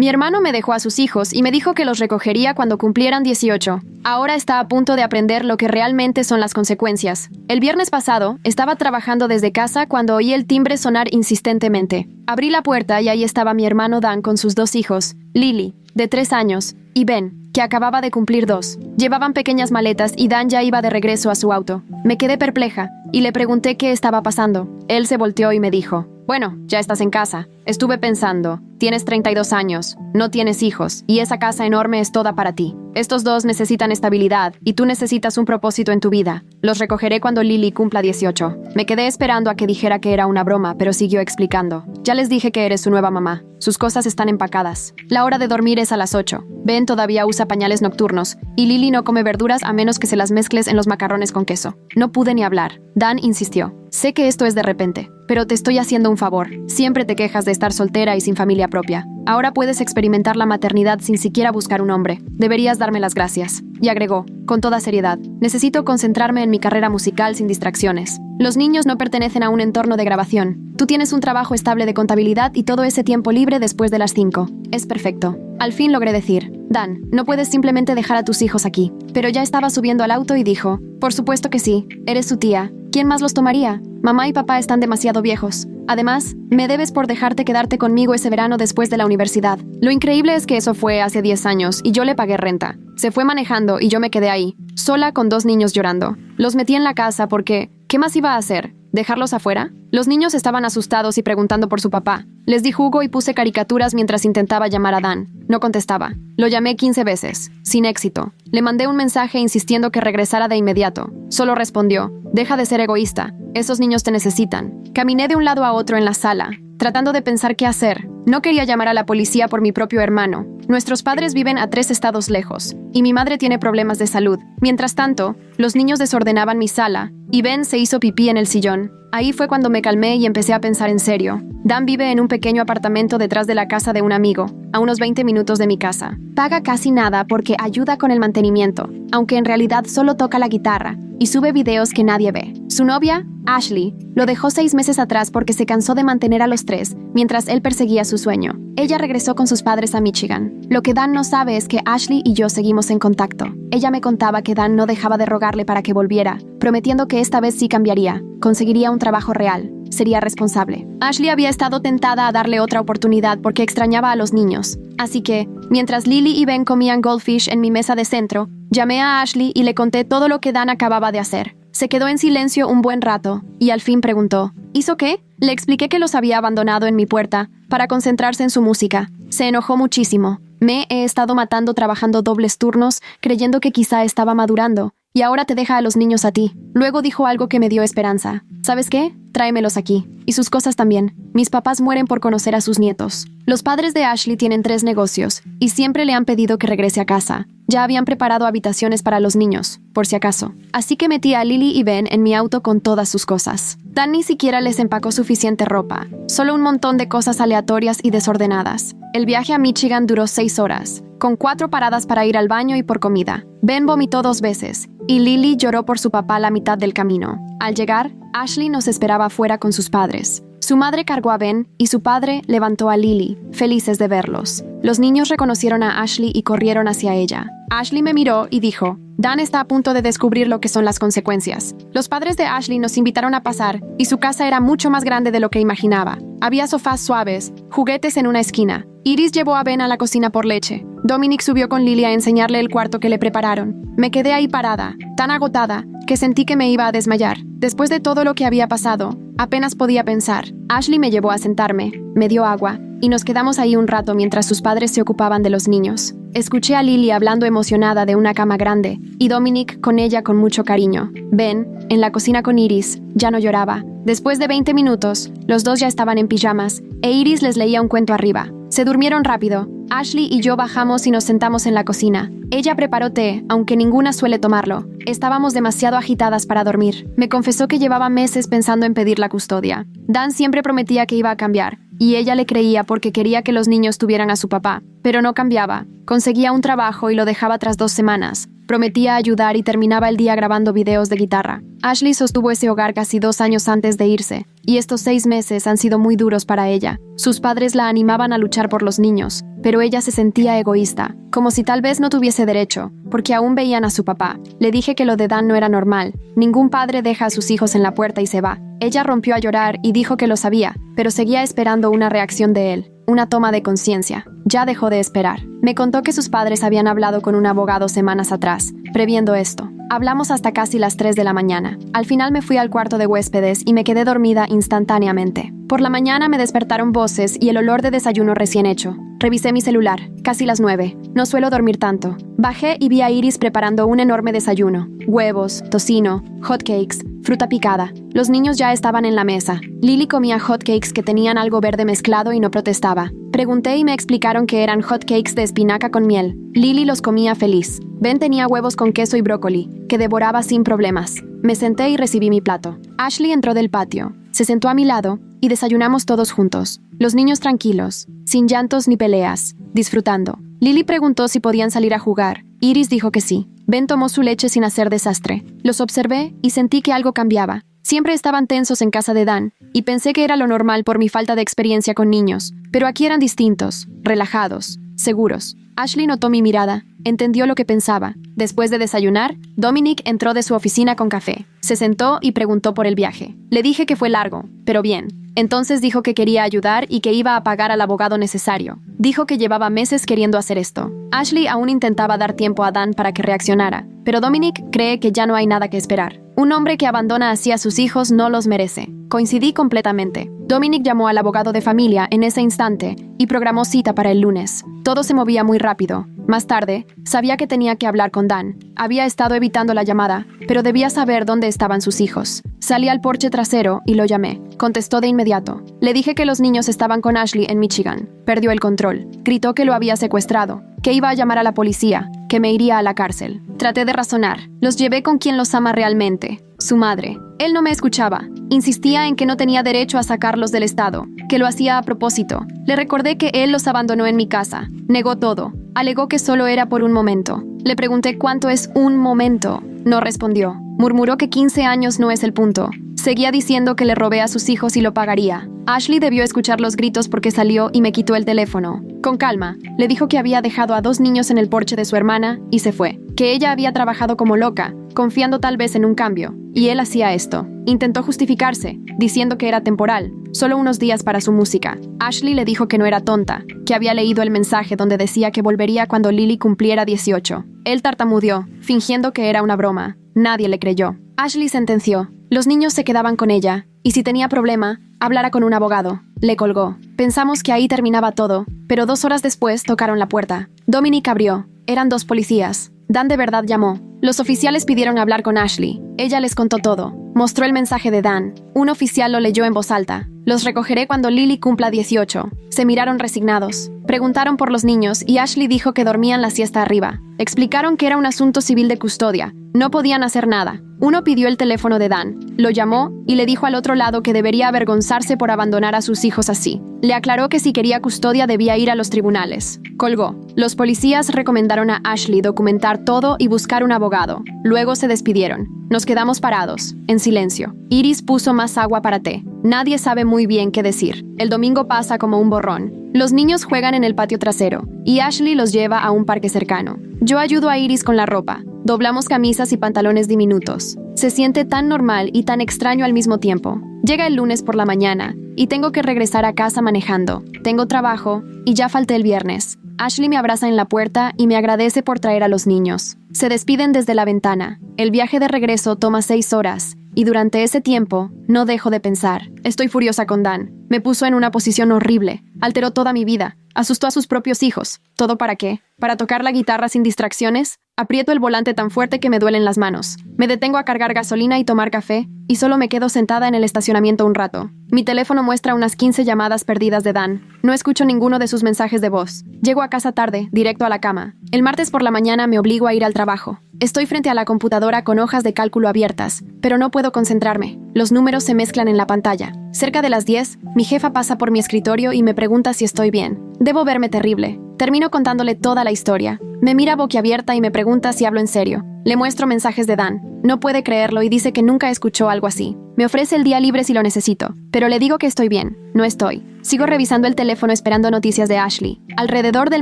Mi hermano me dejó a sus hijos y me dijo que los recogería cuando cumplieran 18. Ahora está a punto de aprender lo que realmente son las consecuencias. El viernes pasado, estaba trabajando desde casa cuando oí el timbre sonar insistentemente. Abrí la puerta y ahí estaba mi hermano Dan con sus dos hijos, Lily, de 3 años, y Ben, que acababa de cumplir 2. Llevaban pequeñas maletas y Dan ya iba de regreso a su auto. Me quedé perpleja y le pregunté qué estaba pasando. Él se volteó y me dijo: «Bueno, ya estás en casa. Estuve pensando, tienes 32 años, no tienes hijos, y esa casa enorme es toda para ti. Estos dos necesitan estabilidad, y tú necesitas un propósito en tu vida. Los recogeré cuando Lily cumpla 18. Me quedé esperando a que dijera que era una broma, pero siguió explicando. Ya les dije que eres su nueva mamá. Sus cosas están empacadas. La hora de dormir es a las 8. Ben todavía usa pañales nocturnos, y Lily no come verduras a menos que se las mezcles en los macarrones con queso». No pude ni hablar. Dan insistió: «Sé que esto es de repente, pero te estoy haciendo un favor. Siempre te quejas de estar soltera y sin familia propia. Ahora puedes experimentar la maternidad sin siquiera buscar un hombre. Deberías darme las gracias». Y agregó, con toda seriedad: «Necesito concentrarme en mi carrera musical sin distracciones. Los niños no pertenecen a un entorno de grabación. Tú tienes un trabajo estable de contabilidad y todo ese tiempo libre después de las 5. Es perfecto». Al fin logré decir: «Dan, no puedes simplemente dejar a tus hijos aquí». Pero ya estaba subiendo al auto y dijo: «Por supuesto que sí. Eres su tía. ¿Quién más los tomaría? Mamá y papá están demasiado viejos. Además, me debes por dejarte quedarte conmigo ese verano después de la universidad». Lo increíble es que eso fue hace 10 años y yo le pagué renta. Se fue manejando y yo me quedé ahí, sola con 2 niños llorando. Los metí en la casa porque, ¿qué más iba a hacer? ¿Dejarlos afuera? Los niños estaban asustados y preguntando por su papá. Les di jugo y puse caricaturas mientras intentaba llamar a Dan. No contestaba. Lo llamé 15 veces, sin éxito. Le mandé un mensaje insistiendo que regresara de inmediato. Solo respondió: «Deja de ser egoísta. Esos niños te necesitan». Caminé de un lado a otro en la sala, tratando de pensar qué hacer. No quería llamar a la policía por mi propio hermano. Nuestros padres viven a 3 estados lejos, y mi madre tiene problemas de salud. Mientras tanto, los niños desordenaban mi sala, y Ben se hizo pipí en el sillón. Ahí fue cuando me calmé y empecé a pensar en serio. Dan vive en un pequeño apartamento detrás de la casa de un amigo, a unos 20 minutos de mi casa. Paga casi nada porque ayuda con el mantenimiento, aunque en realidad solo toca la guitarra, y sube videos que nadie ve. Su novia, Ashley, lo dejó 6 meses atrás porque se cansó de mantener a los 3, mientras él perseguía su sueño. Ella regresó con sus padres a Michigan. Lo que Dan no sabe es que Ashley y yo seguimos en contacto. Ella me contaba que Dan no dejaba de rogarle para que volviera, prometiendo que esta vez sí cambiaría, conseguiría un trabajo real, sería responsable. Ashley había estado tentada a darle otra oportunidad porque extrañaba a los niños. Así que, mientras Lily y Ben comían goldfish en mi mesa de centro, llamé a Ashley y le conté todo lo que Dan acababa de hacer. Se quedó en silencio un buen rato, y al fin preguntó: ¿hizo qué? Le expliqué que los había abandonado en mi puerta, para concentrarse en su música. Se enojó muchísimo. Me he estado matando trabajando dobles turnos, creyendo que quizá estaba madurando, y ahora te deja a los niños a ti. Luego dijo algo que me dio esperanza. ¿Sabes qué? Tráemelos aquí. Y sus cosas también. Mis papás mueren por conocer a sus nietos. Los padres de Ashley tienen 3 negocios, y siempre le han pedido que regrese a casa. Ya habían preparado habitaciones para los niños, por si acaso. Así que metí a Lily y Ben en mi auto con todas sus cosas. Dan ni siquiera les empacó suficiente ropa, solo un montón de cosas aleatorias y desordenadas. El viaje a Michigan duró 6 horas, con 4 paradas para ir al baño y por comida. Ben vomitó 2 veces, y Lily lloró por su papá la mitad del camino. Al llegar, Ashley nos esperaba afuera con sus padres. Su madre cargó a Ben y su padre levantó a Lily, felices de verlos. Los niños reconocieron a Ashley y corrieron hacia ella. Ashley me miró y dijo: «Dan está a punto de descubrir lo que son las consecuencias». Los padres de Ashley nos invitaron a pasar, y su casa era mucho más grande de lo que imaginaba. Había sofás suaves, juguetes en una esquina. Iris llevó a Ben a la cocina por leche. Dominic subió con Lily a enseñarle el cuarto que le prepararon. Me quedé ahí parada, tan agotada, que sentí que me iba a desmayar. Después de todo lo que había pasado, apenas podía pensar. Ashley me llevó a sentarme, me dio agua, y nos quedamos ahí un rato mientras sus padres se ocupaban de los niños. Escuché a Lily hablando emocionada de una cama grande, y Dominic con ella con mucho cariño. Ben, en la cocina con Iris, ya no lloraba. Después de 20 minutos, los dos ya estaban en pijamas, e Iris les leía un cuento arriba. Se durmieron rápido. Ashley y yo bajamos y nos sentamos en la cocina. Ella preparó té, aunque ninguna suele tomarlo. Estábamos demasiado agitadas para dormir. Me confesó que llevaba meses pensando en pedir la custodia. Dan siempre prometía que iba a cambiar, y ella le creía porque quería que los niños tuvieran a su papá. Pero no cambiaba. Conseguía un trabajo y lo dejaba tras 2 semanas. Prometía ayudar y terminaba el día grabando videos de guitarra. Ashley sostuvo ese hogar casi 2 años antes de irse, y estos 6 meses han sido muy duros para ella. Sus padres la animaban a luchar por los niños, pero ella se sentía egoísta, como si tal vez no tuviese derecho, porque aún veían a su papá. Le dije que lo de Dan no era normal. Ningún padre deja a sus hijos en la puerta y se va. Ella rompió a llorar y dijo que lo sabía, pero seguía esperando una reacción de él, una toma de conciencia. Ya dejó de esperar. Me contó que sus padres habían hablado con un abogado semanas atrás, previendo esto. Hablamos hasta casi las 3 de la mañana. Al final me fui al cuarto de huéspedes y me quedé dormida instantáneamente. Por la mañana me despertaron voces y el olor de desayuno recién hecho. Revisé mi celular, casi las 9. No suelo dormir tanto. Bajé y vi a Iris preparando un enorme desayuno. Huevos, tocino, hotcakes, fruta picada. Los niños ya estaban en la mesa. Lily comía hotcakes que tenían algo verde mezclado y no protestaba. Pregunté y me explicaron que eran hotcakes de espinaca con miel. Lily los comía feliz. Ben tenía huevos con queso y brócoli, que devoraba sin problemas. Me senté y recibí mi plato. Ashley entró del patio, se sentó a mi lado y desayunamos todos juntos. Los niños tranquilos, sin llantos ni peleas, disfrutando. Lily preguntó si podían salir a jugar. Iris dijo que sí. Ben tomó su leche sin hacer desastre. Los observé y sentí que algo cambiaba. Siempre estaban tensos en casa de Dan, y pensé que era lo normal por mi falta de experiencia con niños, pero aquí eran distintos, relajados, seguros. Ashley notó mi mirada, entendió lo que pensaba. Después de desayunar, Dominic entró de su oficina con café. Se sentó y preguntó por el viaje. Le dije que fue largo, pero bien. Entonces dijo que quería ayudar y que iba a pagar al abogado necesario. Dijo que llevaba meses queriendo hacer esto. Ashley aún intentaba dar tiempo a Dan para que reaccionara, pero Dominic cree que ya no hay nada que esperar. Un hombre que abandona así a sus hijos no los merece. Coincidí completamente. Dominic llamó al abogado de familia en ese instante y programó cita para el lunes. Todo se movía muy rápido. Más tarde, sabía que tenía que hablar con Dan. Había estado evitando la llamada, pero debía saber dónde estaban sus hijos. Salí al porche trasero y lo llamé. Contestó de inmediato. Le dije que los niños estaban con Ashley en Michigan. Perdió el control. Gritó que lo había secuestrado, que iba a llamar a la policía, que me iría a la cárcel. Traté de razonar. Los llevé con quien los ama realmente, su madre. Él no me escuchaba. Insistía en que no tenía derecho a sacarlos del estado, que lo hacía a propósito. Le recordé que él los abandonó en mi casa. Negó todo. Alegó que solo era por un momento. Le pregunté cuánto es un momento. No respondió. Murmuró que 15 años no es el punto. Seguía diciendo que le robé a sus hijos y lo pagaría. Ashley debió escuchar los gritos porque salió y me quitó el teléfono. Con calma, le dijo que había dejado a 2 niños en el porche de su hermana y se fue. Que ella había trabajado como loca, confiando tal vez en un cambio. Y él hacía esto. Intentó justificarse, diciendo que era temporal, solo unos días para su música. Ashley le dijo que no era tonta, que había leído el mensaje donde decía que volvería cuando Lily cumpliera 18. Él tartamudeó, fingiendo que era una broma. Nadie le creyó. Ashley sentenció. Los niños se quedaban con ella, y si tenía problema, hablara con un abogado. Le colgó. Pensamos que ahí terminaba todo, pero 2 horas después tocaron la puerta. Dominic abrió. Eran 2 policías. Dan de verdad llamó. Los oficiales pidieron hablar con Ashley. Ella les contó todo. Mostró el mensaje de Dan. Un oficial lo leyó en voz alta. Los recogeré cuando Lily cumpla 18. Se miraron resignados. Preguntaron por los niños y Ashley dijo que dormían la siesta arriba. Explicaron que era un asunto civil de custodia. No podían hacer nada. Uno pidió el teléfono de Dan, lo llamó y le dijo al otro lado que debería avergonzarse por abandonar a sus hijos así. Le aclaró que si quería custodia debía ir a los tribunales. Colgó. Los policías recomendaron a Ashley documentar todo y buscar un abogado. Luego se despidieron. Nos quedamos parados, en silencio. Iris puso más agua para té. Nadie sabe muy bien qué decir. El domingo pasa como un borrón. Los niños juegan en el patio trasero y Ashley los lleva a un parque cercano. Yo ayudo a Iris con la ropa. Doblamos camisas y pantalones diminutos. Se siente tan normal y tan extraño al mismo tiempo. Llega el lunes por la mañana y tengo que regresar a casa manejando. Tengo trabajo y ya falté el viernes. Ashley me abraza en la puerta y me agradece por traer a los niños. Se despiden desde la ventana. El viaje de regreso toma 6 horas. Y durante ese tiempo, no dejo de pensar. Estoy furiosa con Dan. Me puso en una posición horrible. Alteró toda mi vida. Asustó a sus propios hijos. ¿Todo para qué? ¿Para tocar la guitarra sin distracciones? Aprieto el volante tan fuerte que me duelen las manos. Me detengo a cargar gasolina y tomar café, y solo me quedo sentada en el estacionamiento un rato. Mi teléfono muestra unas 15 llamadas perdidas de Dan. No escucho ninguno de sus mensajes de voz. Llego a casa tarde, directo a la cama. El martes por la mañana me obligo a ir al trabajo. Estoy frente a la computadora con hojas de cálculo abiertas, pero no puedo concentrarme. Los números se mezclan en la pantalla. Cerca de las 10, mi jefa pasa por mi escritorio y me pregunta si estoy bien. Debo verme terrible. Termino contándole toda la historia. Me mira boquiabierta y me pregunta si hablo en serio. Le muestro mensajes de Dan. No puede creerlo y dice que nunca escuchó algo así. Me ofrece el día libre si lo necesito, pero le digo que estoy bien. No estoy. Sigo revisando el teléfono esperando noticias de Ashley. Alrededor del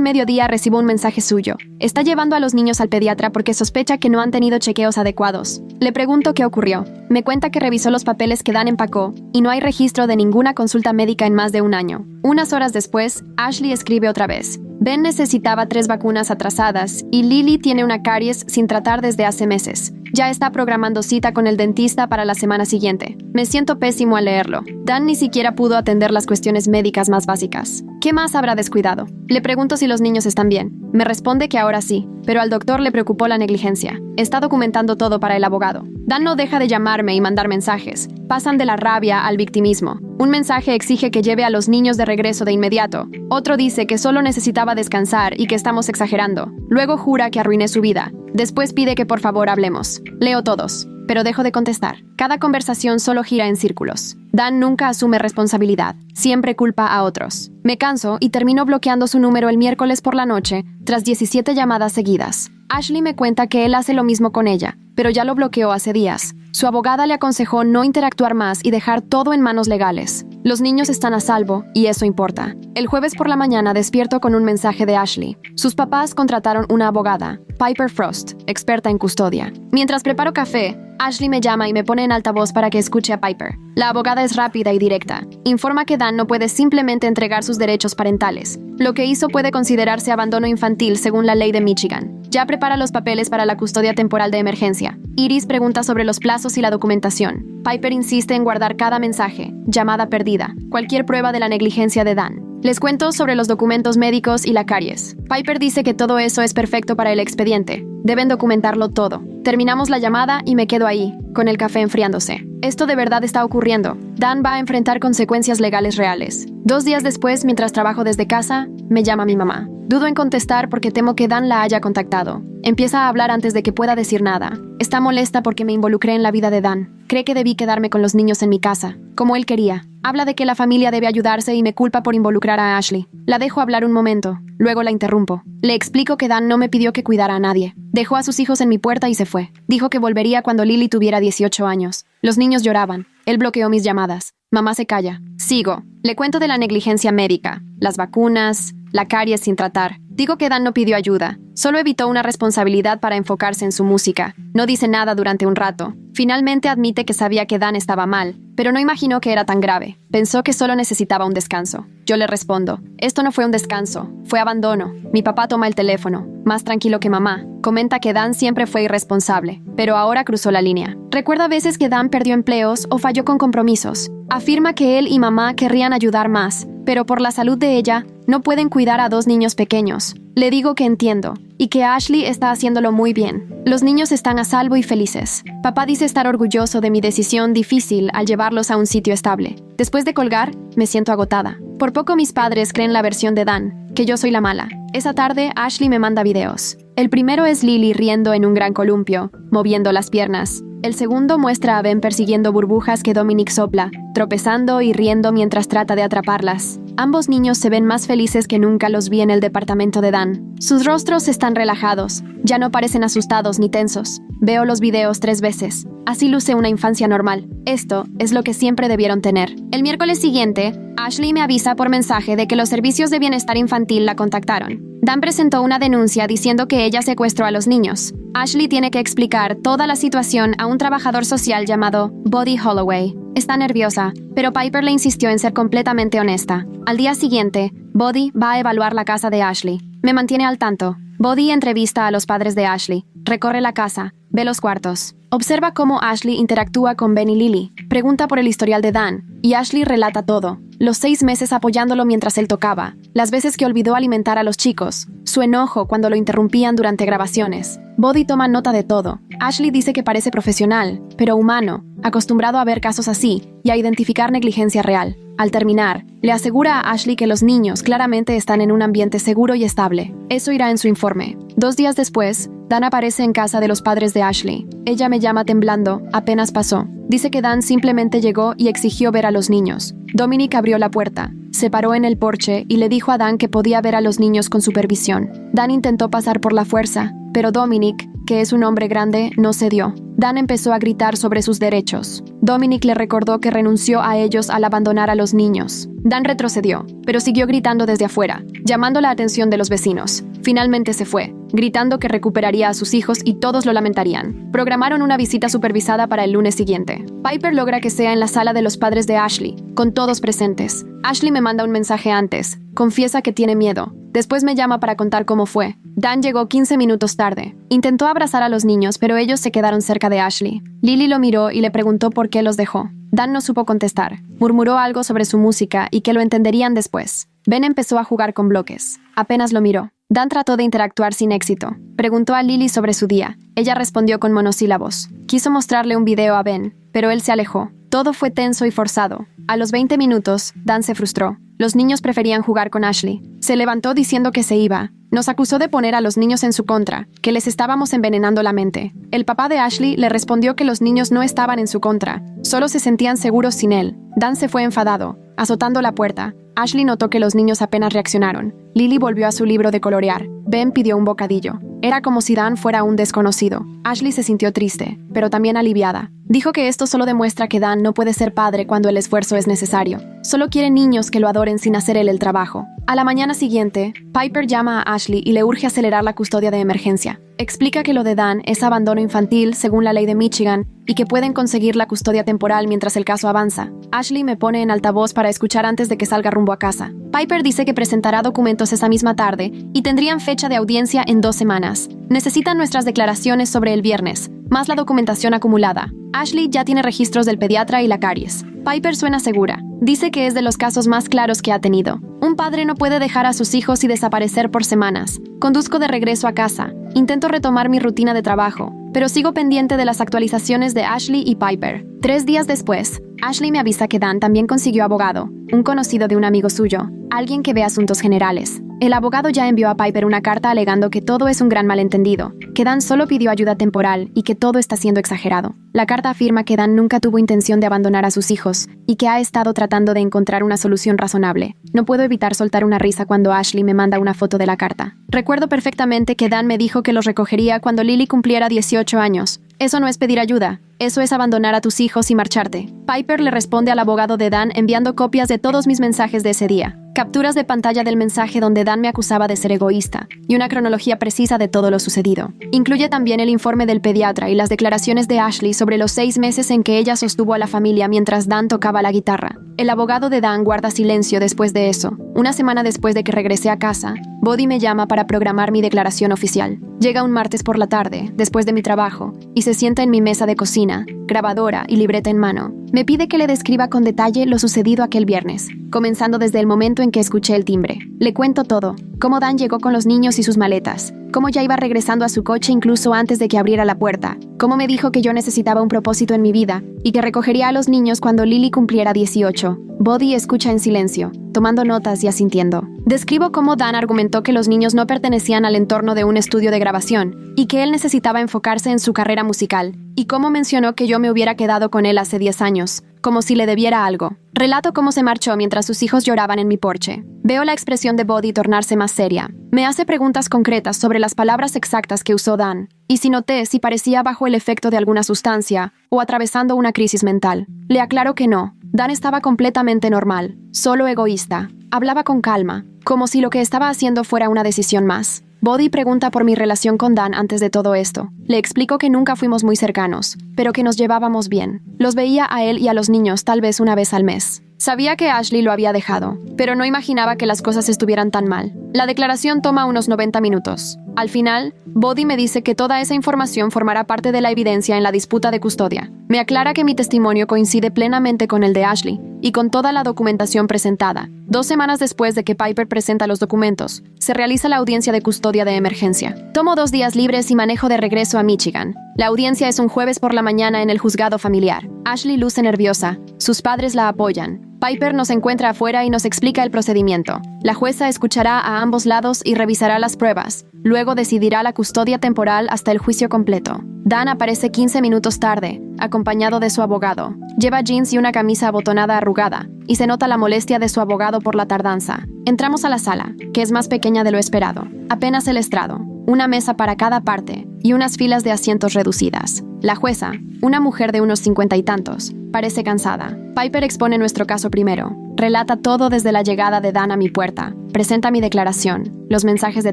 mediodía recibo un mensaje suyo. Está llevando a los niños al pediatra porque sospecha que no han tenido chequeos adecuados. Le pregunto qué ocurrió. Me cuenta que revisó los papeles que Dan empacó y no hay registro de ninguna consulta médica en más de un año. Unas horas después, Ashley escribe otra vez. Ben necesitaba 3 vacunas atrasadas y Lily tiene una caries sin tratar desde hace meses. Ya está programando cita con el dentista para la semana siguiente. Me siento pésimo al leerlo. Dan ni siquiera pudo atender las cuestiones médicas más básicas. ¿Qué más habrá descuidado? Le pregunto si los niños están bien. Me responde que ahora sí, pero al doctor le preocupó la negligencia. Está documentando todo para el abogado. Dan no deja de llamarme y mandar mensajes. Pasan de la rabia al victimismo. Un mensaje exige que lleve a los niños de regreso de inmediato. Otro dice que solo necesitaba descansar y que estamos exagerando. Luego jura que arruiné su vida. Después pide que por favor hablemos. Leo todos, pero dejo de contestar. Cada conversación solo gira en círculos. Dan nunca asume responsabilidad. Siempre culpa a otros. Me canso y termino bloqueando su número el miércoles por la noche, tras 17 llamadas seguidas. Ashley me cuenta que él hace lo mismo con ella, pero ya lo bloqueó hace días. Su abogada le aconsejó no interactuar más y dejar todo en manos legales. Los niños están a salvo, y eso importa. El jueves por la mañana despierto con un mensaje de Ashley. Sus papás contrataron una abogada, Piper Frost, experta en custodia. Mientras preparo café, Ashley me llama y me pone en altavoz para que escuche a Piper. La abogada es rápida y directa. Informa que Dan no puede simplemente entregar sus derechos parentales. Lo que hizo puede considerarse abandono infantil según la ley de Michigan. Ya prepara los papeles para la custodia temporal de emergencia. Iris pregunta sobre los plazos y la documentación. Piper insiste en guardar cada mensaje, llamada perdida, cualquier prueba de la negligencia de Dan. Les cuento sobre los documentos médicos y la caries. Piper dice que todo eso es perfecto para el expediente. Deben documentarlo todo. Terminamos la llamada y me quedo ahí, con el café enfriándose. Esto de verdad está ocurriendo. Dan va a enfrentar consecuencias legales reales. 2 días después, mientras trabajo desde casa, me llama mi mamá. Dudo en contestar porque temo que Dan la haya contactado. Empieza a hablar antes de que pueda decir nada. Está molesta porque me involucré en la vida de Dan. Cree que debí quedarme con los niños en mi casa, como él quería. Habla de que la familia debe ayudarse y me culpa por involucrar a Ashley. La dejo hablar un momento, luego la interrumpo. Le explico que Dan no me pidió que cuidara a nadie. Dejó a sus hijos en mi puerta y se fue. Dijo que volvería cuando Lily tuviera 18 años. Los niños lloraban. Él bloqueó mis llamadas. Mamá se calla. Sigo. Le cuento de la negligencia médica, las vacunas, la caries sin tratar. Digo que Dan no pidió ayuda. Solo evitó una responsabilidad para enfocarse en su música. No dice nada durante un rato. Finalmente admite que sabía que Dan estaba mal, pero no imaginó que era tan grave. Pensó que solo necesitaba un descanso. Yo le respondo, esto no fue un descanso, fue abandono. Mi papá toma el teléfono, más tranquilo que mamá. Comenta que Dan siempre fue irresponsable, pero ahora cruzó la línea. Recuerda veces que Dan perdió empleos o falló con compromisos. Afirma que él y mamá querrían ayudar más, pero por la salud de ella, no pueden cuidar a 2 niños pequeños. Le digo que entiendo, y que Ashley está haciéndolo muy bien. Los niños están a salvo y felices. Papá dice estar orgulloso de mi decisión difícil al llevarlos a un sitio estable. Después de colgar, me siento agotada. Por poco mis padres creen la versión de Dan, que yo soy la mala. Esa tarde, Ashley me manda videos. El primero es Lily riendo en un gran columpio, moviendo las piernas. El segundo muestra a Ben persiguiendo burbujas que Dominic sopla, tropezando y riendo mientras trata de atraparlas. Ambos niños se ven más felices que nunca los vi en el departamento de Dan. Sus rostros están relajados, ya no parecen asustados ni tensos. Veo los videos 3 veces. Así luce una infancia normal. Esto es lo que siempre debieron tener. El miércoles siguiente, Ashley me avisa por mensaje de que los servicios de bienestar infantil la contactaron. Dan presentó una denuncia diciendo que ella secuestró a los niños. Ashley tiene que explicar toda la situación a un trabajador social llamado Buddy Holloway. Está nerviosa, pero Piper le insistió en ser completamente honesta. Al día siguiente, Buddy va a evaluar la casa de Ashley. Me mantiene al tanto. Buddy entrevista a los padres de Ashley, recorre la casa, ve los cuartos. Observa cómo Ashley interactúa con Ben y Lily. Pregunta por el historial de Dan, y Ashley relata todo. Los 6 meses apoyándolo mientras él tocaba, las veces que olvidó alimentar a los chicos, su enojo cuando lo interrumpían durante grabaciones. Buddy toma nota de todo. Ashley dice que parece profesional, pero humano, acostumbrado a ver casos así y a identificar negligencia real. Al terminar, le asegura a Ashley que los niños claramente están en un ambiente seguro y estable. Eso irá en su informe. 2 días después, Dan aparece en casa de los padres de Ashley. Ella me llama temblando, apenas pasó. Dice que Dan simplemente llegó y exigió ver a los niños. Dominic abrió la puerta, se paró en el porche y le dijo a Dan que podía ver a los niños con supervisión. Dan intentó pasar por la fuerza, pero Dominic, que es un hombre grande, no cedió. Dan empezó a gritar sobre sus derechos. Dominic le recordó que renunció a ellos al abandonar a los niños. Dan retrocedió, pero siguió gritando desde afuera, llamando la atención de los vecinos. Finalmente se fue, gritando que recuperaría a sus hijos y todos lo lamentarían. Programaron una visita supervisada para el lunes siguiente. Piper logra que sea en la sala de los padres de Ashley, con todos presentes. Ashley me manda un mensaje antes. Confiesa que tiene miedo. Después me llama para contar cómo fue. Dan llegó 15 minutos tarde. Intentó abrazar a los niños, pero ellos se quedaron cerca de Ashley. Lily lo miró y le preguntó por qué los dejó. Dan no supo contestar. Murmuró algo sobre su música y que lo entenderían después. Ben empezó a jugar con bloques. Apenas lo miró. Dan trató de interactuar sin éxito. Preguntó a Lily sobre su día. Ella respondió con monosílabos. Quiso mostrarle un video a Ben, pero él se alejó. Todo fue tenso y forzado. A los 20 minutos, Dan se frustró. Los niños preferían jugar con Ashley. Se levantó diciendo que se iba. Nos acusó de poner a los niños en su contra, que les estábamos envenenando la mente. El papá de Ashley le respondió que los niños no estaban en su contra, solo se sentían seguros sin él. Dan se fue enfadado, azotando la puerta. Ashley notó que los niños apenas reaccionaron. Lily volvió a su libro de colorear. Ben pidió un bocadillo. Era como si Dan fuera un desconocido. Ashley se sintió triste, pero también aliviada. Dijo que esto solo demuestra que Dan no puede ser padre cuando el esfuerzo es necesario. Solo quiere niños que lo adoren sin hacer él el trabajo. A la mañana siguiente, Piper llama a Ashley y le urge acelerar la custodia de emergencia. Explica que lo de Dan es abandono infantil según la ley de Michigan y que pueden conseguir la custodia temporal mientras el caso avanza. Ashley me pone en altavoz para escuchar antes de que salga rumbo a casa. Piper dice que presentará documentos esa misma tarde y tendrían fecha de audiencia en 2 semanas. Necesitan nuestras declaraciones sobre el viernes, más la documentación acumulada. Ashley ya tiene registros del pediatra y la caries. Piper suena segura. Dice que es de los casos más claros que ha tenido. Un padre no puede dejar a sus hijos y desaparecer por semanas. Conduzco de regreso a casa. Intento retomar mi rutina de trabajo, pero sigo pendiente de las actualizaciones de Ashley y Piper. 3 días después, Ashley me avisa que Dan también consiguió abogado, un conocido de un amigo suyo, alguien que ve asuntos generales. El abogado ya envió a Piper una carta alegando que todo es un gran malentendido, que Dan solo pidió ayuda temporal y que todo está siendo exagerado. La carta afirma que Dan nunca tuvo intención de abandonar a sus hijos y que ha estado tratando de encontrar una solución razonable. No puedo evitar soltar una risa cuando Ashley me manda una foto de la carta. Recuerdo perfectamente que Dan me dijo que los recogería cuando Lily cumpliera 18 años. Eso no es pedir ayuda, eso es abandonar a tus hijos y marcharte. Piper le responde al abogado de Dan enviando copias de todos mis mensajes de ese día. Capturas de pantalla del mensaje donde Dan me acusaba de ser egoísta y una cronología precisa de todo lo sucedido. Incluye también el informe del pediatra y las declaraciones de Ashley sobre los 6 meses en que ella sostuvo a la familia mientras Dan tocaba la guitarra. El abogado de Dan guarda silencio después de eso. Una semana después de que regresé a casa, Body me llama para programar mi declaración oficial. Llega un martes por la tarde, después de mi trabajo, y se sienta en mi mesa de cocina, grabadora y libreta en mano. Me pide que le describa con detalle lo sucedido aquel viernes, comenzando desde el momento en que escuché el timbre. Le cuento todo, cómo Dan llegó con los niños y sus maletas, cómo ya iba regresando a su coche incluso antes de que abriera la puerta, cómo me dijo que yo necesitaba un propósito en mi vida y que recogería a los niños cuando Lily cumpliera 18. Body escucha en silencio, tomando notas y asintiendo. Describo cómo Dan argumentó que los niños no pertenecían al entorno de un estudio de grabación y que él necesitaba enfocarse en su carrera musical, y cómo mencionó que yo me hubiera quedado con él hace 10 años, como si le debiera algo. Relato cómo se marchó mientras sus hijos lloraban en mi porche. Veo la expresión de Body tornarse más seria. Me hace preguntas concretas sobre las palabras exactas que usó Dan, y si noté si parecía bajo el efecto de alguna sustancia o atravesando una crisis mental. Le aclaro que no. Dan estaba completamente normal, solo egoísta. Hablaba con calma, como si lo que estaba haciendo fuera una decisión más. Body pregunta por mi relación con Dan antes de todo esto. Le explico que nunca fuimos muy cercanos, pero que nos llevábamos bien. Los veía a él y a los niños tal vez una vez al mes. Sabía que Ashley lo había dejado, pero no imaginaba que las cosas estuvieran tan mal. La declaración toma unos 90 minutos. Al final, Body me dice que toda esa información formará parte de la evidencia en la disputa de custodia. Me aclara que mi testimonio coincide plenamente con el de Ashley y con toda la documentación presentada. 2 semanas después de que Piper presenta los documentos, se realiza la audiencia de custodia de emergencia. Tomo 2 días libres y manejo de regreso a Michigan. La audiencia es un jueves por la mañana en el juzgado familiar. Ashley luce nerviosa. Sus padres la apoyan. Piper nos encuentra afuera y nos explica el procedimiento. La jueza escuchará a ambos lados y revisará las pruebas. Luego decidirá la custodia temporal hasta el juicio completo. Dan aparece 15 minutos tarde, acompañado de su abogado. Lleva jeans y una camisa abotonada arrugada, y se nota la molestia de su abogado por la tardanza. Entramos a la sala, que es más pequeña de lo esperado. Apenas el estrado. una mesa para cada parte y unas filas de asientos reducidas. La jueza, una mujer de unos 50 y tantos, parece cansada. Piper expone nuestro caso primero. Relata todo desde la llegada de Dan a mi puerta. Presenta mi declaración, los mensajes de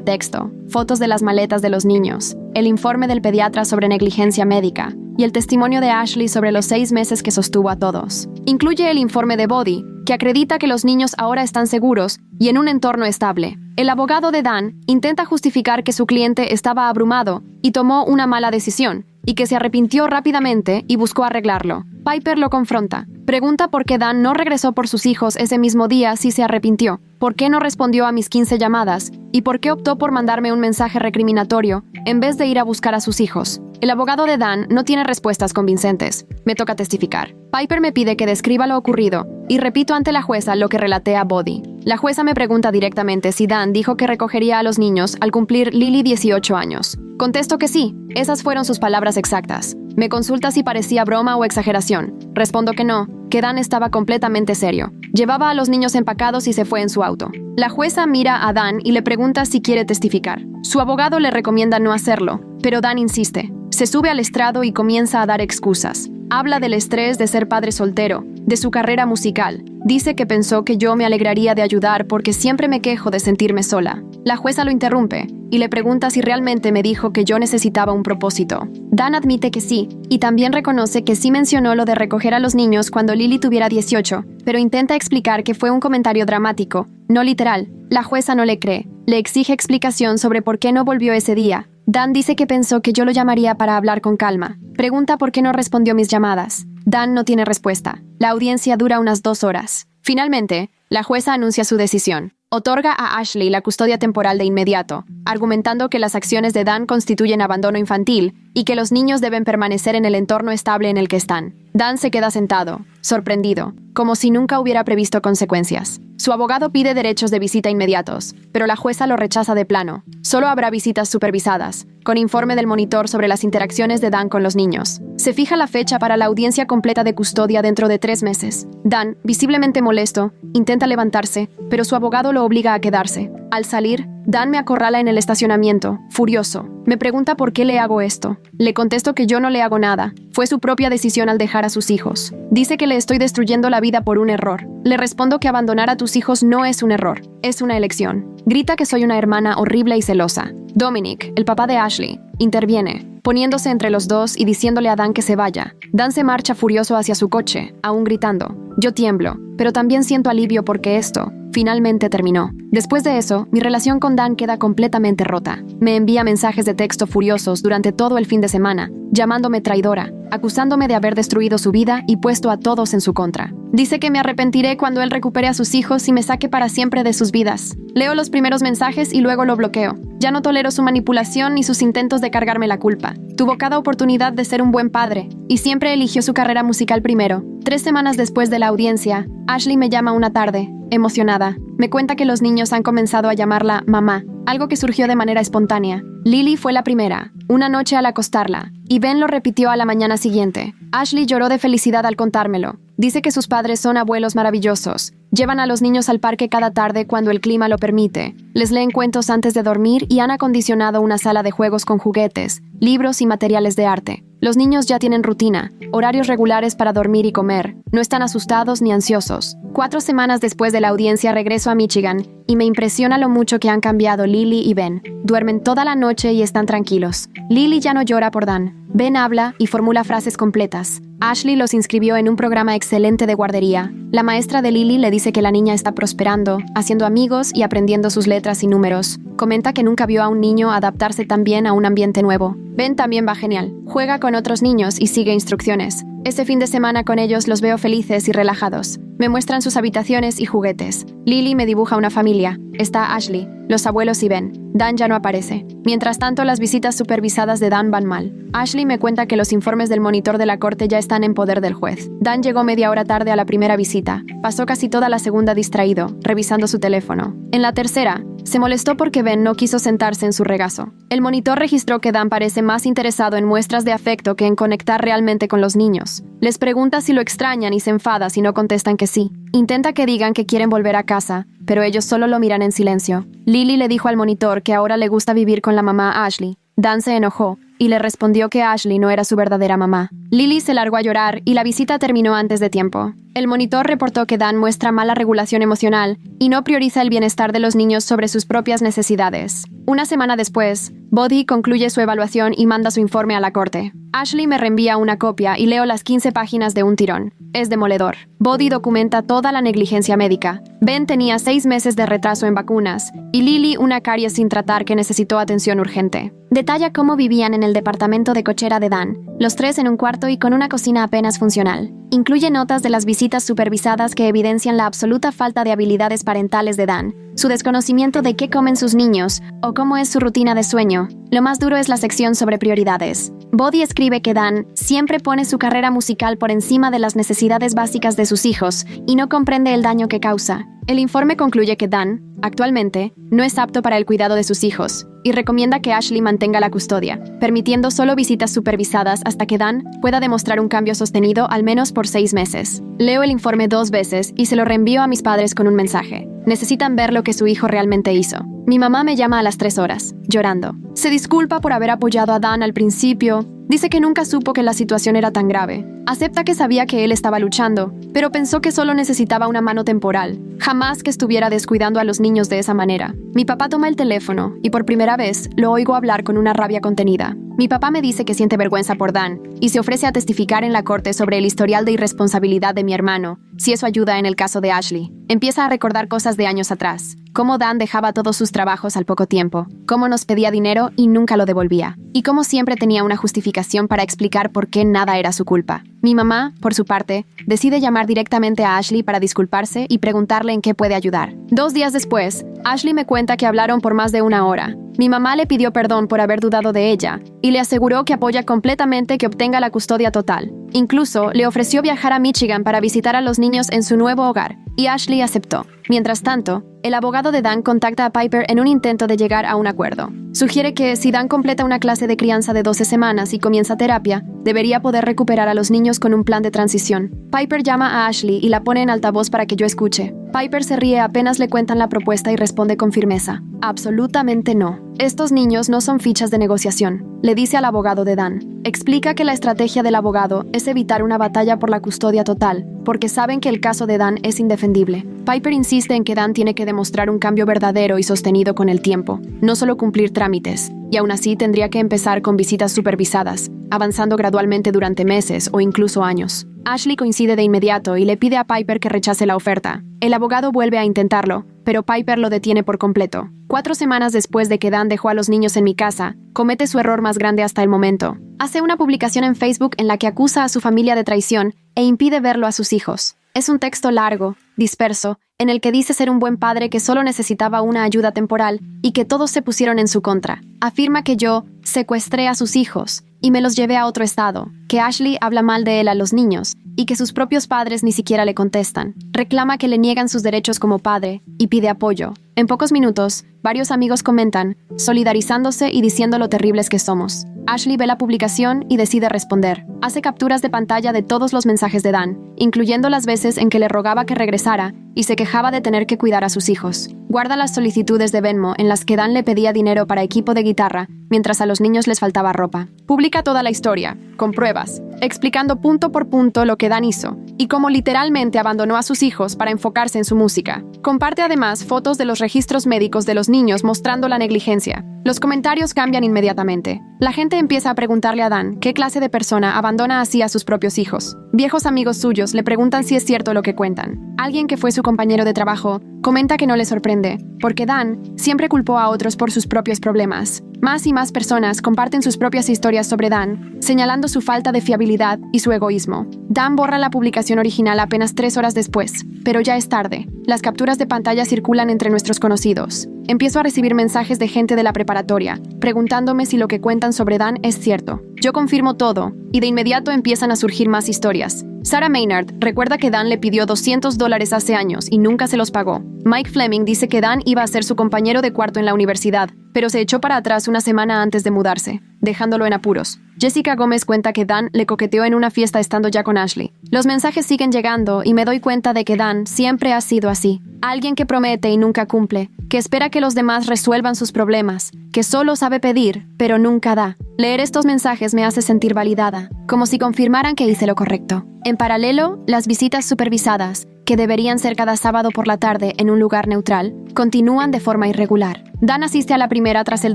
texto, fotos de las maletas de los niños, el informe del pediatra sobre negligencia médica y el testimonio de Ashley sobre los 6 meses que sostuvo a todos. Incluye el informe de Body, que acredita que los niños ahora están seguros y en un entorno estable. El abogado de Dan intenta justificar que su cliente estaba abrumado y tomó una mala decisión, y que se arrepintió rápidamente y buscó arreglarlo. Piper lo confronta. Pregunta por qué Dan no regresó por sus hijos ese mismo día si se arrepintió, por qué no respondió a mis 15 llamadas y por qué optó por mandarme un mensaje recriminatorio en vez de ir a buscar a sus hijos. El abogado de Dan no tiene respuestas convincentes. Me toca testificar. Piper me pide que describa lo ocurrido y repito ante la jueza lo que relaté a Body. La jueza me pregunta directamente si Dan dijo que recogería a los niños al cumplir Lily 18 años. Contesto que sí, esas fueron sus palabras exactas. Me consulta si parecía broma o exageración. Respondo que no, que Dan estaba completamente serio. Llevaba a los niños empacados y se fue en su auto. La jueza mira a Dan y le pregunta si quiere testificar. Su abogado le recomienda no hacerlo, pero Dan insiste. Se sube al estrado y comienza a dar excusas. Habla del estrés de ser padre soltero, de su carrera musical. Dice que pensó que yo me alegraría de ayudar porque siempre me quejo de sentirme sola. La jueza lo interrumpe y le pregunta si realmente me dijo que yo necesitaba un propósito. Dan admite que sí, y también reconoce que sí mencionó lo de recoger a los niños cuando Lily tuviera 18, pero intenta explicar que fue un comentario dramático, no literal. La jueza no le cree. Le exige explicación sobre por qué no volvió ese día. Dan dice que pensó que yo lo llamaría para hablar con calma. Pregunta por qué no respondió mis llamadas. Dan no tiene respuesta. La audiencia dura unas 2 horas. Finalmente, la jueza anuncia su decisión. Otorga a Ashley la custodia temporal de inmediato, argumentando que las acciones de Dan constituyen abandono infantil y que los niños deben permanecer en el entorno estable en el que están. Dan se queda sentado, sorprendido, como si nunca hubiera previsto consecuencias. Su abogado pide derechos de visita inmediatos, pero la jueza lo rechaza de plano. Solo habrá visitas supervisadas, con informe del monitor sobre las interacciones de Dan con los niños. Se fija la fecha para la audiencia completa de custodia dentro de 3 meses. Dan, visiblemente molesto, intenta levantarse, pero su abogado lo obliga a quedarse. Al salir, Dan me acorrala en el estacionamiento, furioso. Me pregunta por qué le hago esto. Le contesto que yo no le hago nada. Fue su propia decisión al dejar a sus hijos. Dice que le estoy destruyendo la vida por un error. Le respondo que abandonar a tus hijos no es un error, es una elección. Grita que soy una hermana horrible y celosa. Dominic, el papá de Ashley, interviene, poniéndose entre los dos y diciéndole a Dan que se vaya. Dan se marcha furioso hacia su coche, aún gritando. Yo tiemblo, pero también siento alivio porque esto finalmente terminó. Después de eso, mi relación con Dan queda completamente rota. Me envía mensajes de texto furiosos durante todo el fin de semana, llamándome traidora, acusándome de haber destruido su vida y puesto a todos en su contra. Dice que me arrepentiré cuando él recupere a sus hijos y me saque para siempre de sus vidas. Leo los primeros mensajes y luego lo bloqueo. Ya no tolero su manipulación ni sus intentos de cargarme la culpa. Tuvo cada oportunidad de ser un buen padre y siempre eligió su carrera musical primero. 3 semanas después de la audiencia, Ashley me llama una tarde, emocionada. Me cuenta que los niños han comenzado a llamarla mamá, algo que surgió de manera espontánea. Lily fue la primera, una noche al acostarla, y Ben lo repitió a la mañana siguiente. Ashley lloró de felicidad al contármelo. Dice que sus padres son abuelos maravillosos. Llevan a los niños al parque cada tarde cuando el clima lo permite. Les leen cuentos antes de dormir y han acondicionado una sala de juegos con juguetes, libros y materiales de arte. Los niños ya tienen rutina, horarios regulares para dormir y comer. No están asustados ni ansiosos. 4 semanas después de la audiencia regreso a Michigan y me impresiona lo mucho que han cambiado Lily y Ben. Duermen toda la noche y están tranquilos. Lily ya no llora por Dan. Ben habla y formula frases completas. Ashley los inscribió en un programa excelente de guardería. La maestra de Lily le dice que la niña está prosperando, haciendo amigos y aprendiendo sus letras y números. Comenta que nunca vio a un niño adaptarse tan bien a un ambiente nuevo. Ben también va genial. Juega con otros niños y sigue instrucciones. Este fin de semana con ellos los veo felices y relajados. Me muestran sus habitaciones y juguetes. Lily me dibuja una familia. Está Ashley, los abuelos y Ben. Dan ya no aparece. Mientras tanto, las visitas supervisadas de Dan van mal. Ashley me cuenta que los informes del monitor de la corte ya están en poder del juez. Dan llegó media hora tarde a la primera visita. Pasó casi toda la segunda distraído, revisando su teléfono. En la tercera, Se molestó porque Ben no quiso sentarse en su regazo. El monitor registró que Dan parece más interesado en muestras de afecto que en conectar realmente con los niños. Les pregunta si lo extrañan y se enfada si no contestan que sí. Intenta que digan que quieren volver a casa, pero ellos solo lo miran en silencio. Lily le dijo al monitor que ahora le gusta vivir con la mamá Ashley. Dan se enojó y le respondió que Ashley no era su verdadera mamá. Lily se largó a llorar y la visita terminó antes de tiempo. El monitor reportó que Dan muestra mala regulación emocional y no prioriza el bienestar de los niños sobre sus propias necesidades. Una semana después, Bodhi concluye su evaluación y manda su informe a la corte. Ashley me reenvía una copia y leo las 15 páginas de un tirón. Es demoledor. Bodhi documenta toda la negligencia médica. Ben tenía 6 meses de retraso en vacunas y Lily una caries sin tratar que necesitó atención urgente. Detalla cómo vivían en el departamento de cochera de Dan, los 3 en un cuarto y con una cocina apenas funcional. Incluye notas de las visitas supervisadas que evidencian la absoluta falta de habilidades parentales de Dan, su desconocimiento de qué comen sus niños o cómo es su rutina de sueño. Lo más duro es la sección sobre prioridades. Bodhi escribe que Dan siempre pone su carrera musical por encima de las necesidades básicas de sus hijos y no comprende el daño que causa. El informe concluye que Dan, actualmente, no es apto para el cuidado de sus hijos y recomienda que Ashley mantenga la custodia, permitiendo solo visitas supervisadas hasta que Dan pueda demostrar un cambio sostenido al menos por 6 meses. Leo el informe 2 veces y se lo reenvío a mis padres con un mensaje. Necesitan ver lo que su hijo realmente hizo. Mi mamá me llama a las 3 horas, llorando. Se disculpa por haber apoyado a Dan al principio. Dice que nunca supo que la situación era tan grave. Acepta que sabía que él estaba luchando, pero pensó que solo necesitaba una mano temporal. Jamás que estuviera descuidando a los niños de esa manera. Mi papá toma el teléfono y por primera vez lo oigo hablar con una rabia contenida. Mi papá me dice que siente vergüenza por Dan y se ofrece a testificar en la corte sobre el historial de irresponsabilidad de mi hermano, si eso ayuda en el caso de Ashley. Empieza a recordar cosas de años atrás, cómo Dan dejaba todos sus trabajos al poco tiempo, cómo nos pedía dinero y nunca lo devolvía, y cómo siempre tenía una justificación para explicar por qué nada era su culpa. Mi mamá, por su parte, decide llamar directamente a Ashley para disculparse y preguntarle en qué puede ayudar. 2 días después, Ashley me cuenta que hablaron por más de 1 hora. Mi mamá le pidió perdón por haber dudado de ella y le aseguró que apoya completamente que obtenga la custodia total. Incluso le ofreció viajar a Michigan para visitar a los niños en su nuevo hogar, y Ashley aceptó. Mientras tanto, el abogado de Dan contacta a Piper en un intento de llegar a un acuerdo. Sugiere que si Dan completa una clase de crianza de 12 semanas y comienza terapia, debería poder recuperar a los niños con un plan de transición. Piper llama a Ashley y la pone en altavoz para que yo escuche. Piper se ríe apenas le cuentan la propuesta y responde con firmeza. Absolutamente no. Estos niños no son fichas de negociación, le dice al abogado de Dan. Explica que la estrategia del abogado es evitar una batalla por la custodia total, porque saben que el caso de Dan es indefendible. Piper insiste en que Dan tiene que demostrar un cambio verdadero y sostenido con el tiempo, no solo cumplir trámites, y aún así tendría que empezar con visitas supervisadas, avanzando gradualmente durante meses o incluso años. Ashley coincide de inmediato y le pide a Piper que rechace la oferta. El abogado vuelve a intentarlo, pero Piper lo detiene por completo. 4 semanas después de que Dan dejó a los niños en mi casa, comete su error más grande hasta el momento. Hace una publicación en Facebook en la que acusa a su familia de traición e impide verlo a sus hijos. Es un texto largo, disperso, en el que dice ser un buen padre que solo necesitaba una ayuda temporal y que todos se pusieron en su contra. Afirma que yo secuestré a sus hijos y me los llevé a otro estado, que Ashley habla mal de él a los niños y que sus propios padres ni siquiera le contestan. Reclama que le niegan sus derechos como padre y pide apoyo. En pocos minutos, varios amigos comentan, solidarizándose y diciendo lo terribles que somos. Ashley ve la publicación y decide responder. Hace capturas de pantalla de todos los mensajes de Dan, incluyendo las veces en que le rogaba que regresara y se quejaba de tener que cuidar a sus hijos. Guarda las solicitudes de Venmo en las que Dan le pedía dinero para equipo de guitarra, mientras a los niños les faltaba ropa. Publica toda la historia, con pruebas, explicando punto por punto lo que Dan hizo y cómo literalmente abandonó a sus hijos para enfocarse en su música. Comparte además fotos de los registros médicos de los niños mostrando la negligencia. Los comentarios cambian inmediatamente. La gente empieza a preguntarle a Dan qué clase de persona abandona así a sus propios hijos. Viejos amigos suyos le preguntan si es cierto lo que cuentan. Alguien que fue su compañero de trabajo comenta que no le sorprende, porque Dan siempre culpó a otros por sus propios problemas. Más y más personas comparten sus propias historias sobre Dan, señalando su falta de fiabilidad y su egoísmo. Dan borra la publicación original apenas 3 horas después, pero ya es tarde. Las capturas de pantalla circulan entre nuestros conocidos. Empiezo a recibir mensajes de gente de la preparatoria, preguntándome si lo que cuentan sobre Dan es cierto. Yo confirmo todo, y de inmediato empiezan a surgir más historias. Sarah Maynard recuerda que Dan le pidió $200 hace años y nunca se los pagó. Mike Fleming dice que Dan iba a ser su compañero de cuarto en la universidad, pero se echó para atrás una semana antes de mudarse, dejándolo en apuros. Jessica Gómez cuenta que Dan le coqueteó en una fiesta estando ya con Ashley. Los mensajes siguen llegando y me doy cuenta de que Dan siempre ha sido así. Alguien que promete y nunca cumple, que espera que los demás resuelvan sus problemas, que solo sabe pedir, pero nunca da. Leer estos mensajes me hace sentir validada, como si confirmaran que hice lo correcto. En paralelo, las visitas supervisadas, que deberían ser cada sábado por la tarde en un lugar neutral, continúan de forma irregular. Dan asiste a la primera tras el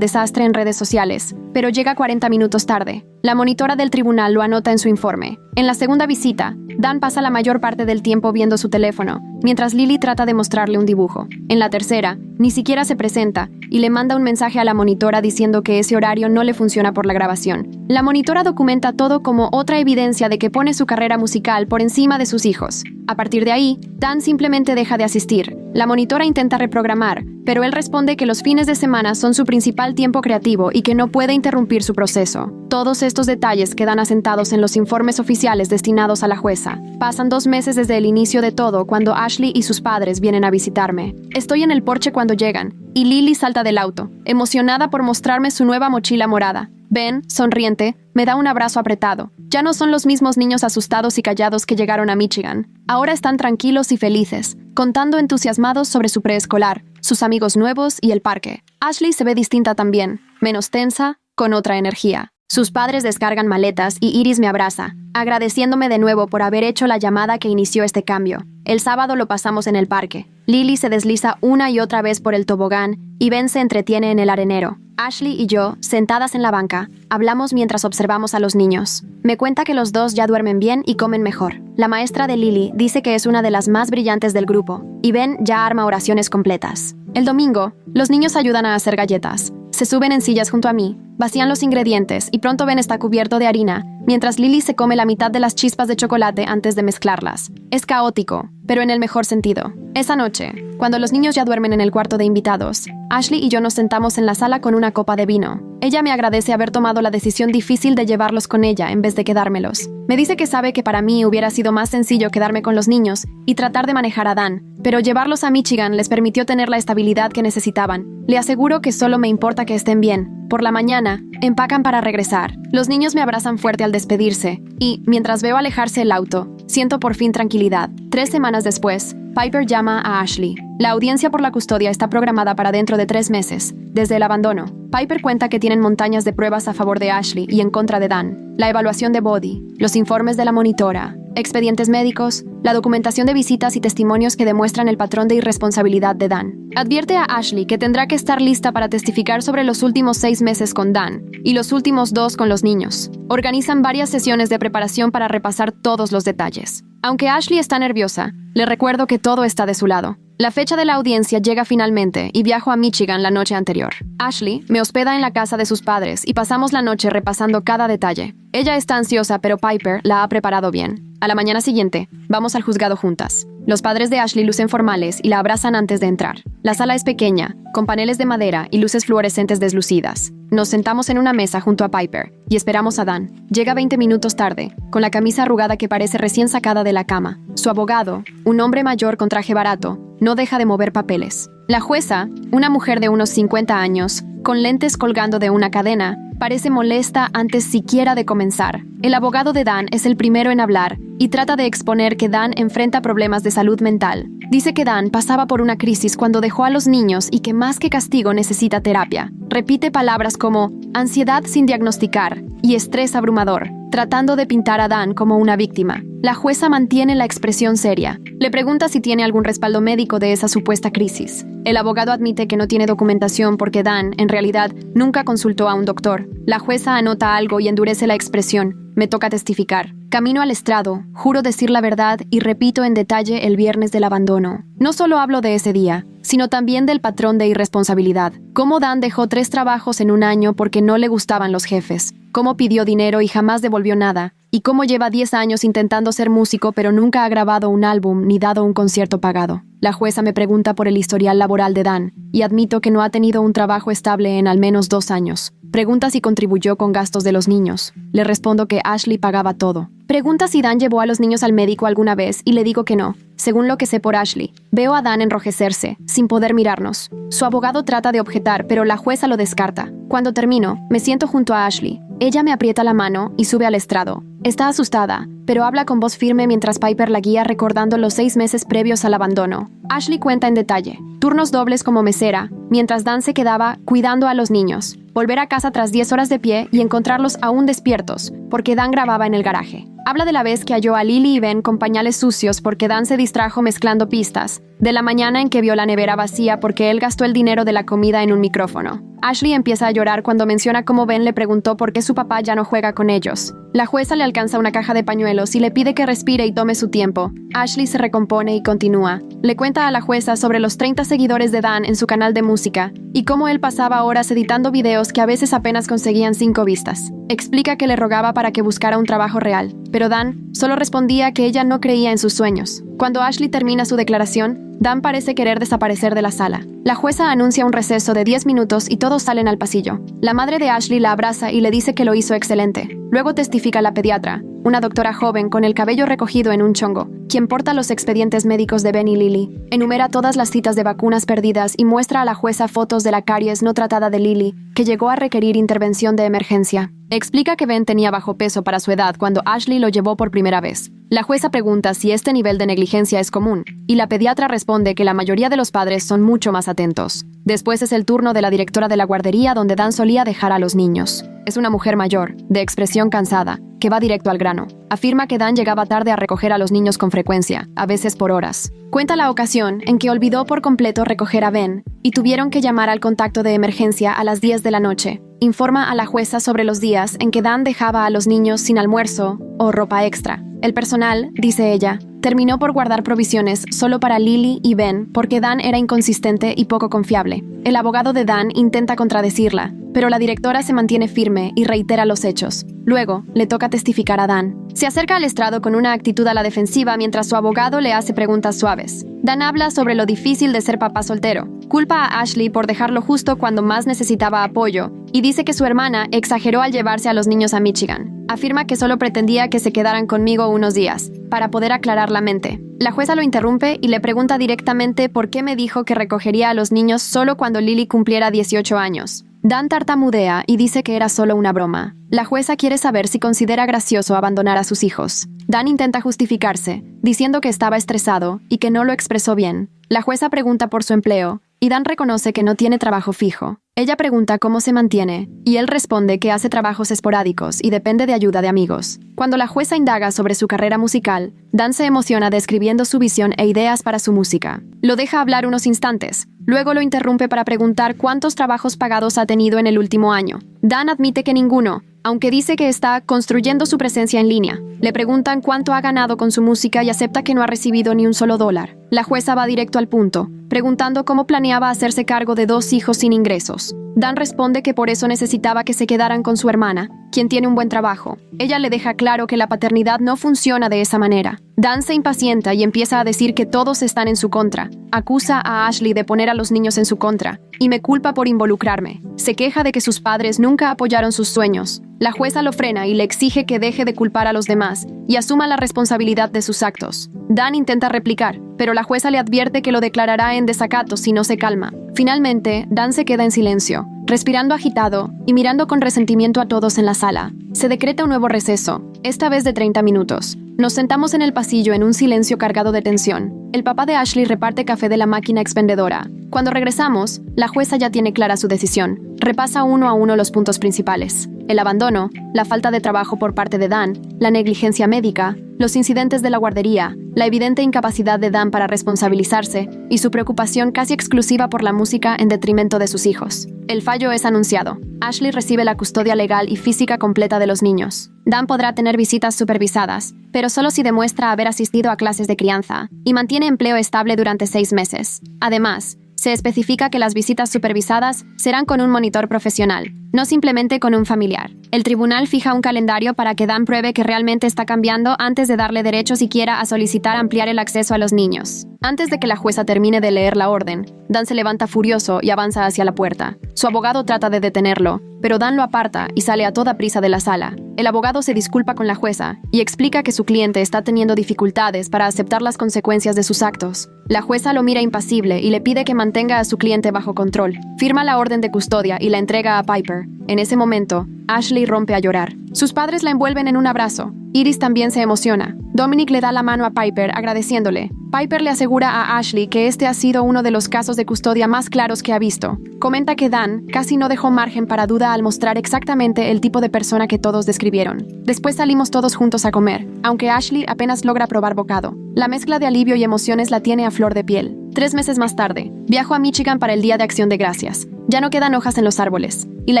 desastre en redes sociales, pero llega 40 minutos tarde. La monitora del tribunal lo anota en su informe. En la segunda visita, Dan pasa la mayor parte del tiempo viendo su teléfono, mientras Lily trata de mostrarle un dibujo. En la tercera, ni siquiera se presenta y le manda un mensaje a la monitora diciendo que ese horario no le funciona por la grabación. La monitora documenta todo como otra evidencia de que pone su carrera musical por encima de sus hijos. A partir de ahí, Dan simplemente deja de asistir. La monitora intenta reprogramar, pero él responde que los fines de semana son su principal tiempo creativo y que no puede interrumpir su proceso. Todos estos detalles quedan asentados en los informes oficiales destinados a la jueza. Pasan 2 meses desde el inicio de todo cuando Ashley y sus padres vienen a visitarme. Estoy en el porche cuando llegan, y Lily salta del auto, emocionada por mostrarme su nueva mochila morada. Ben, sonriente, me da un abrazo apretado. Ya no son los mismos niños asustados y callados que llegaron a Michigan. Ahora están tranquilos y felices, contando entusiasmados sobre su preescolar, sus amigos nuevos y el parque. Ashley se ve distinta también, menos tensa, con otra energía. Sus padres descargan maletas y Iris me abraza, agradeciéndome de nuevo por haber hecho la llamada que inició este cambio. El sábado lo pasamos en el parque. Lily se desliza una y otra vez por el tobogán y Ben se entretiene en el arenero. Ashley y yo, sentadas en la banca, hablamos mientras observamos a los niños. Me cuenta que los dos ya duermen bien y comen mejor. La maestra de Lily dice que es una de las más brillantes del grupo, y Ben ya arma oraciones completas. El domingo, los niños ayudan a hacer galletas. Se suben en sillas junto a mí, vacían los ingredientes y pronto Ben está cubierto de harina, mientras Lily se come la mitad de las chispas de chocolate antes de mezclarlas. Es caótico, pero en el mejor sentido. Esa noche, cuando los niños ya duermen en el cuarto de invitados, Ashley y yo nos sentamos en la sala con una copa de vino. Ella me agradece haber tomado la decisión difícil de llevarlos con ella en vez de quedármelos. Me dice que sabe que para mí hubiera sido más sencillo quedarme con los niños y tratar de manejar a Dan, pero llevarlos a Michigan les permitió tener la estabilidad que necesitaban. Le aseguro que solo me importa que estén bien. Por la mañana, empacan para regresar. Los niños me abrazan fuerte al despedirse y, mientras veo alejarse el auto, siento por fin tranquilidad. 3 semanas después, Piper llama a Ashley. La audiencia por la custodia está programada para dentro de 3 meses, desde el abandono. Piper cuenta que tienen montañas de pruebas a favor de Ashley y en contra de Dan. La evaluación de Body, los informes de la monitora, expedientes médicos, la documentación de visitas y testimonios que demuestran el patrón de irresponsabilidad de Dan. Advierte a Ashley que tendrá que estar lista para testificar sobre los últimos 6 meses con Dan y los últimos 2 con los niños. Organizan varias sesiones de preparación para repasar todos los detalles. Aunque Ashley está nerviosa, le recuerdo que todo está de su lado. La fecha de la audiencia llega finalmente y viajo a Michigan la noche anterior. Ashley me hospeda en la casa de sus padres y pasamos la noche repasando cada detalle. Ella está ansiosa, pero Piper la ha preparado bien. A la mañana siguiente, vamos al juzgado juntas. Los padres de Ashley lucen formales y la abrazan antes de entrar. La sala es pequeña, con paneles de madera y luces fluorescentes deslucidas. Nos sentamos en una mesa junto a Piper y esperamos a Dan. Llega 20 minutos tarde, con la camisa arrugada que parece recién sacada de la cama. Su abogado, un hombre mayor con traje barato, no deja de mover papeles. La jueza, una mujer de unos 50 años, con lentes colgando de una cadena, parece molesta antes siquiera de comenzar. El abogado de Dan es el primero en hablar y trata de exponer que Dan enfrenta problemas de salud mental. Dice que Dan pasaba por una crisis cuando dejó a los niños y que más que castigo necesita terapia. Repite palabras como ansiedad sin diagnosticar y estrés abrumador, tratando de pintar a Dan como una víctima. La jueza mantiene la expresión seria. Le pregunta si tiene algún respaldo médico de esa supuesta crisis. El abogado admite que no tiene documentación porque Dan, en realidad, nunca consultó a un doctor. La jueza anota algo y endurece la expresión. Me toca testificar. Camino al estrado, juro decir la verdad y repito en detalle el viernes del abandono. No solo hablo de ese día, sino también del patrón de irresponsabilidad. Cómo Dan dejó 3 trabajos en un año porque no le gustaban los jefes. Cómo pidió dinero y jamás devolvió nada. Y cómo lleva 10 años intentando ser músico pero nunca ha grabado un álbum ni dado un concierto pagado. La jueza me pregunta por el historial laboral de Dan y admito que no ha tenido un trabajo estable en al menos 2 años. Pregunta si contribuyó con gastos de los niños. Le respondo que Ashley pagaba todo. Pregunta si Dan llevó a los niños al médico alguna vez y le digo que no. Según lo que sé por Ashley, veo a Dan enrojecerse, sin poder mirarnos. Su abogado trata de objetar, pero la jueza lo descarta. Cuando termino, me siento junto a Ashley. Ella me aprieta la mano y sube al estrado. Está asustada, pero habla con voz firme mientras Piper la guía recordando los 6 meses previos al abandono. Ashley cuenta en detalle. Turnos dobles como mesera, mientras Dan se quedaba cuidando a los niños. Volver a casa tras 10 horas de pie y encontrarlos aún despiertos, porque Dan grababa en el garaje. Habla de la vez que halló a Lily y Ben con pañales sucios porque Dan se distrajo mezclando pistas. De la mañana en que vio la nevera vacía porque él gastó el dinero de la comida en un micrófono. Ashley empieza a llorar cuando menciona cómo Ben le preguntó por qué su papá ya no juega con ellos. La jueza le alcanza una caja de pañuelos y le pide que respire y tome su tiempo. Ashley se recompone y continúa. Le cuenta a la jueza sobre los 30 seguidores de Dan en su canal de música y cómo él pasaba horas editando videos que a veces apenas conseguían 5 vistas. Explica que le rogaba para que buscara un trabajo real, pero Dan solo respondía que ella no creía en sus sueños. Cuando Ashley termina su declaración, Dan parece querer desaparecer de la sala. La jueza anuncia un receso de 10 minutos y todos salen al pasillo. La madre de Ashley la abraza y le dice que lo hizo excelente. Luego testifica la pediatra, una doctora joven con el cabello recogido en un chongo, quien porta los expedientes médicos de Ben y Lily. Enumera todas las citas de vacunas perdidas y muestra a la jueza fotos de la caries no tratada de Lily, que llegó a requerir intervención de emergencia. Explica que Ben tenía bajo peso para su edad cuando Ashley lo llevó por primera vez. La jueza pregunta si este nivel de negligencia es común, y la pediatra responde que la mayoría de los padres son mucho más atentos. Después es el turno de la directora de la guardería donde Dan solía dejar a los niños. Es una mujer mayor, de expresión cansada, que va directo al grano. Afirma que Dan llegaba tarde a recoger a los niños con frecuencia, a veces por horas. Cuenta la ocasión en que olvidó por completo recoger a Ben y tuvieron que llamar al contacto de emergencia a las 10 de la noche. Informa a la jueza sobre los días en que Dan dejaba a los niños sin almuerzo o ropa extra. El personal, dice ella, terminó por guardar provisiones solo para Lily y Ben porque Dan era inconsistente y poco confiable. El abogado de Dan intenta contradecirla, pero la directora se mantiene firme y reitera los hechos. Luego, le toca testificar a Dan. Se acerca al estrado con una actitud a la defensiva mientras su abogado le hace preguntas suaves. Dan habla sobre lo difícil de ser papá soltero. Culpa a Ashley por dejarlo justo cuando más necesitaba apoyo y dice que su hermana exageró al llevarse a los niños a Michigan. Afirma que solo pretendía que se quedaran conmigo unos días, para poder aclarar la mente. La jueza lo interrumpe y le pregunta directamente por qué me dijo que recogería a los niños solo cuando Lily cumpliera 18 años. Dan tartamudea y dice que era solo una broma. La jueza quiere saber si considera gracioso abandonar a sus hijos. Dan intenta justificarse, diciendo que estaba estresado y que no lo expresó bien. La jueza pregunta por su empleo, y Dan reconoce que no tiene trabajo fijo. Ella pregunta cómo se mantiene, y él responde que hace trabajos esporádicos y depende de ayuda de amigos. Cuando la jueza indaga sobre su carrera musical, Dan se emociona describiendo su visión e ideas para su música. Lo deja hablar unos instantes, luego lo interrumpe para preguntar cuántos trabajos pagados ha tenido en el último año. Dan admite que ninguno, aunque dice que está construyendo su presencia en línea. Le preguntan cuánto ha ganado con su música y acepta que no ha recibido ni un solo dólar. La jueza va directo al punto, preguntando cómo planeaba hacerse cargo de 2 hijos sin ingresos. Dan responde que por eso necesitaba que se quedaran con su hermana, quien tiene un buen trabajo. Ella le deja claro que la paternidad no funciona de esa manera. Dan se impacienta y empieza a decir que todos están en su contra. Acusa a Ashley de poner a los niños en su contra y me culpa por involucrarme. Se queja de que sus padres nunca apoyaron sus sueños. La jueza lo frena y le exige que deje de culpar a los demás y asuma la responsabilidad de sus actos. Dan intenta replicar, pero la jueza le advierte que lo declarará en desacato si no se calma. Finalmente, Dan se queda en silencio, respirando agitado y mirando con resentimiento a todos en la sala. Se decreta un nuevo receso, esta vez de 30 minutos. Nos sentamos en el pasillo en un silencio cargado de tensión. El papá de Ashley reparte café de la máquina expendedora. Cuando regresamos, la jueza ya tiene clara su decisión. Repasa uno a uno los puntos principales: el abandono, la falta de trabajo por parte de Dan, la negligencia médica, los incidentes de la guardería, la evidente incapacidad de Dan para responsabilizarse y su preocupación casi exclusiva por la música en detrimento de sus hijos. El fallo es anunciado. Ashley recibe la custodia legal y física completa de los niños. Dan podrá tener visitas supervisadas, pero solo si demuestra haber asistido a clases de crianza y mantiene empleo estable durante 6 meses. Además, Se especifica que las visitas supervisadas serán con un monitor profesional, no simplemente con un familiar. El tribunal fija un calendario para que Dan pruebe que realmente está cambiando antes de darle derecho siquiera a solicitar ampliar el acceso a los niños. Antes de que la jueza termine de leer la orden, Dan se levanta furioso y avanza hacia la puerta. Su abogado trata de detenerlo, pero Dan lo aparta y sale a toda prisa de la sala. El abogado se disculpa con la jueza y explica que su cliente está teniendo dificultades para aceptar las consecuencias de sus actos. La jueza lo mira impasible y le pide que mantenga a su cliente bajo control. Firma la orden de custodia y la entrega a Piper. En ese momento, Ashley rompe a llorar. Sus padres la envuelven en un abrazo. Iris también se emociona. Dominic le da la mano a Piper agradeciéndole. Piper le asegura a Ashley que este ha sido uno de los casos de custodia más claros que ha visto. Comenta que Dan casi no dejó margen para duda al mostrar exactamente el tipo de persona que todos describieron. Después salimos todos juntos a comer, aunque Ashley apenas logra probar bocado. La mezcla de alivio y emociones la tiene a flor de piel. 3 meses más tarde, viajo a Michigan para el Día de Acción de Gracias. Ya no quedan hojas en los árboles, y la